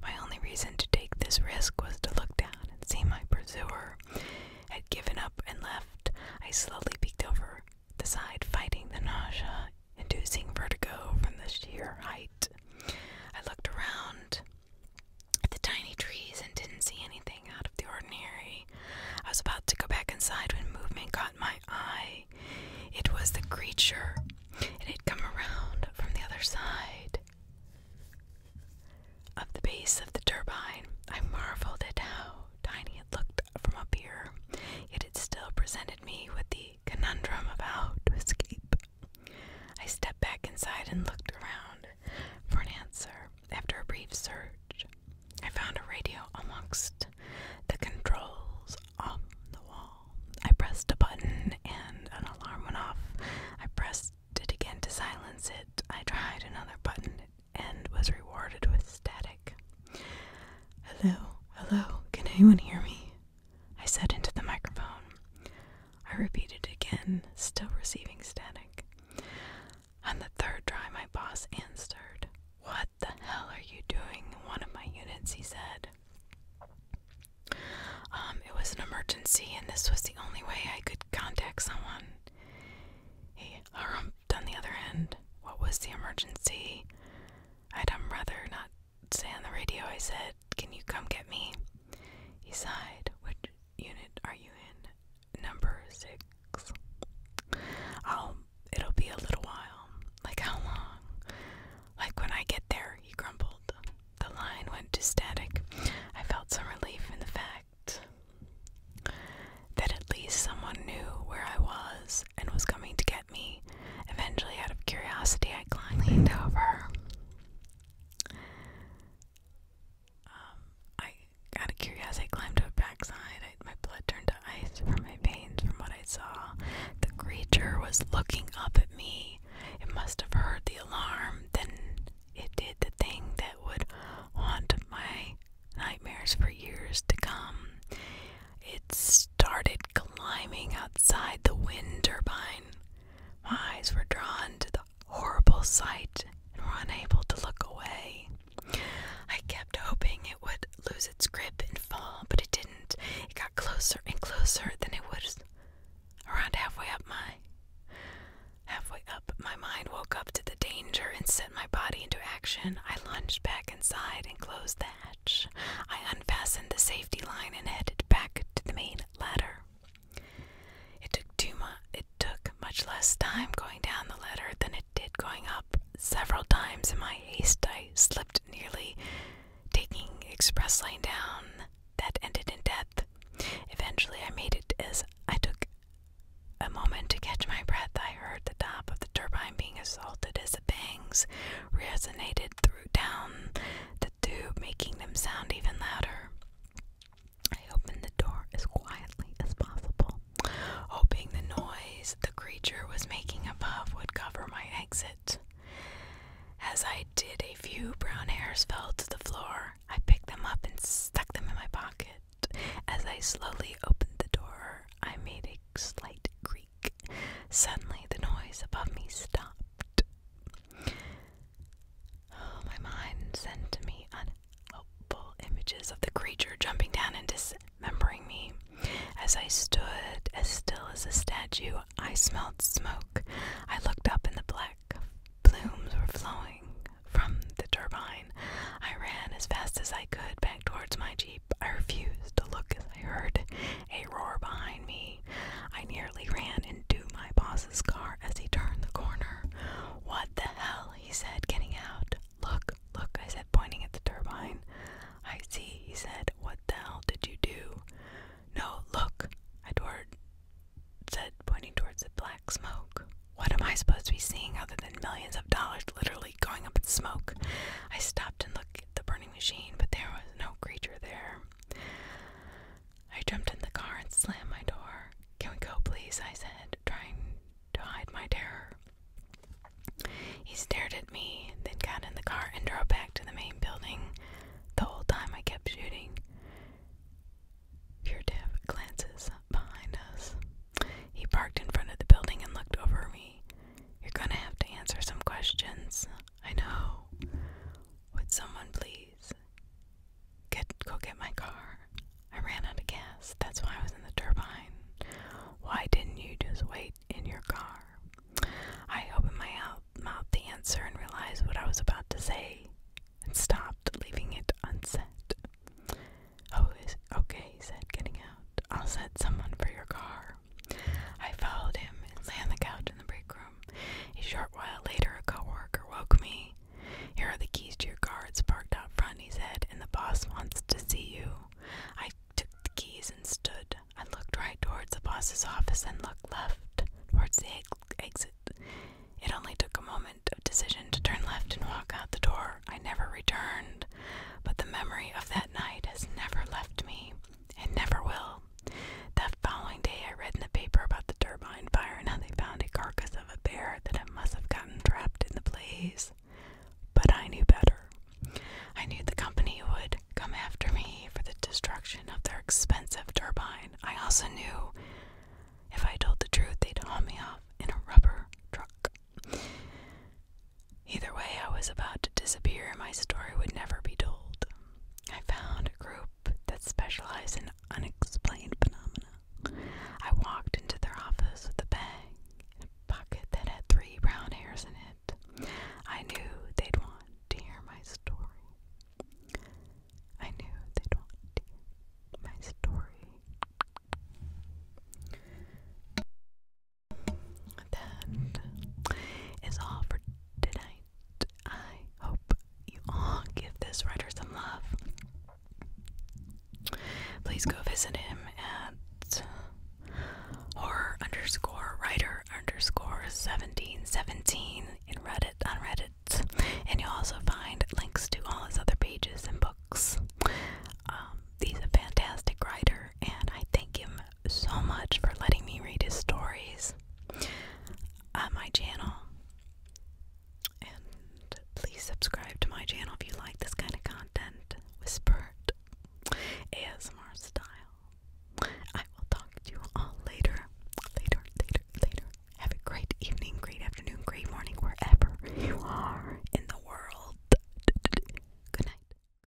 My only reason to take this risk was to look down and see my pursuer had given up and left. I slowly peeked over the side, fighting the nausea-inducing vertigo from the sheer height. I looked around at the tiny trees and didn't see anything out of the ordinary. I was about to go back inside when movement caught my eye. It was the creature. It had come around from the other side of the base of the turbine. I marveled at how tiny it looked from up here, yet it still presented me with the conundrum of how to escape. I stepped back inside and looked around for an answer. After a brief search, I found a radio amongst the controls on the wall. I pressed a button and an alarm went off. I pressed it again to silence it. I tried another button and was rewarded with static. Hello, hello, can anyone hear me? I said into the microphone. I repeated again, still receiving static. On the third try, my boss answered. What the hell are you doing in one of my units, he said. It was an emergency and this was the only way I could contact someone. He harumphed on the other end. What was the emergency? I'd rather not say on the radio. I said, can you come get me? He sighed. Which unit are you in? Number 6. It'll be a little while. Like how long? Like when I get there, he grumbled. The line went to static. I felt some relief in the fact that at least someone knew where I was and was coming to get me. Eventually, out of curiosity, I leaned over. I gotta slowly opened the door. I made a slight creak. Suddenly, the noise above me stopped. Oh, my mind sent me unhopeful images of the creature jumping down and dismembering me. As I stood as still as a statue, I smelled smoke. I looked up and the black plumes were flowing from the turbine. I ran as fast as I could back towards my Jeep. I refused to look as I heard a roar behind me. I nearly ran into my boss's car as he turned the corner. "What the hell?" he said, getting out. Look, I said, pointing at the turbine. "I see," he said. "What the hell did you do?" "No, look," I said, pointing towards the black smoke. What am I supposed to be seeing other than millions of dollars literally going up in smoke? I stopped and looked at the burning machine, but there was no creature there. I jumped in the car and slammed my door. "Can we go, please?" I said, trying to hide my terror. He stared at me, then got in the car and drove back to the main building. The whole time I kept shooting furtive glances behind us. He parked in front of the building and looked over me. "You're gonna have to answer some questions." "I know." "Would someone please go get my car?" "I ran out of gas. That's why I was in the turbine." "Why didn't you just wait in your car?" I opened my mouth to answer and realized what I was about to say and stopped, leaving it unsaid. "Oh, okay," he said, getting out. "I'll send someone for your car." I followed him and lay on the couch in the break room. A short while later, a coworker woke me. "Here are the keys to your car. It's parked out front," he said, "and the boss wants to see you." I took the keys and stood. I looked right towards the boss's office and looked left towards the exit. It only took a moment of decision to turn left and walk out the door. I never returned, but the memory of that night has never left me, and never will. That following day, I read in the paper about the turbine fire and how they found a carcass of a bear that it must have gotten trapped in the blaze. But I knew better. I knew the company would come after me for the destruction of their expensive turbine. I also knew if I told the truth, they'd haul me off in a rubber truck. Either way, I was about to disappear and my story would never be told. I found a group that specialized in unexplained phenomena. I walked into their office with a bag and a pocket that had 3 brown hairs in it. I knew they'd want to hear my story. I knew they'd want to hear my story. That is all for tonight. I hope you all give this writer some love. Please go visit him at horror_writer_1717 in Reddit on Reddit, and you'll also find links to all his other pages and books. He's a fantastic writer, and I thank him so much for letting me read his stories on my channel. And please subscribe to my channel if you like this kind of content. Whisper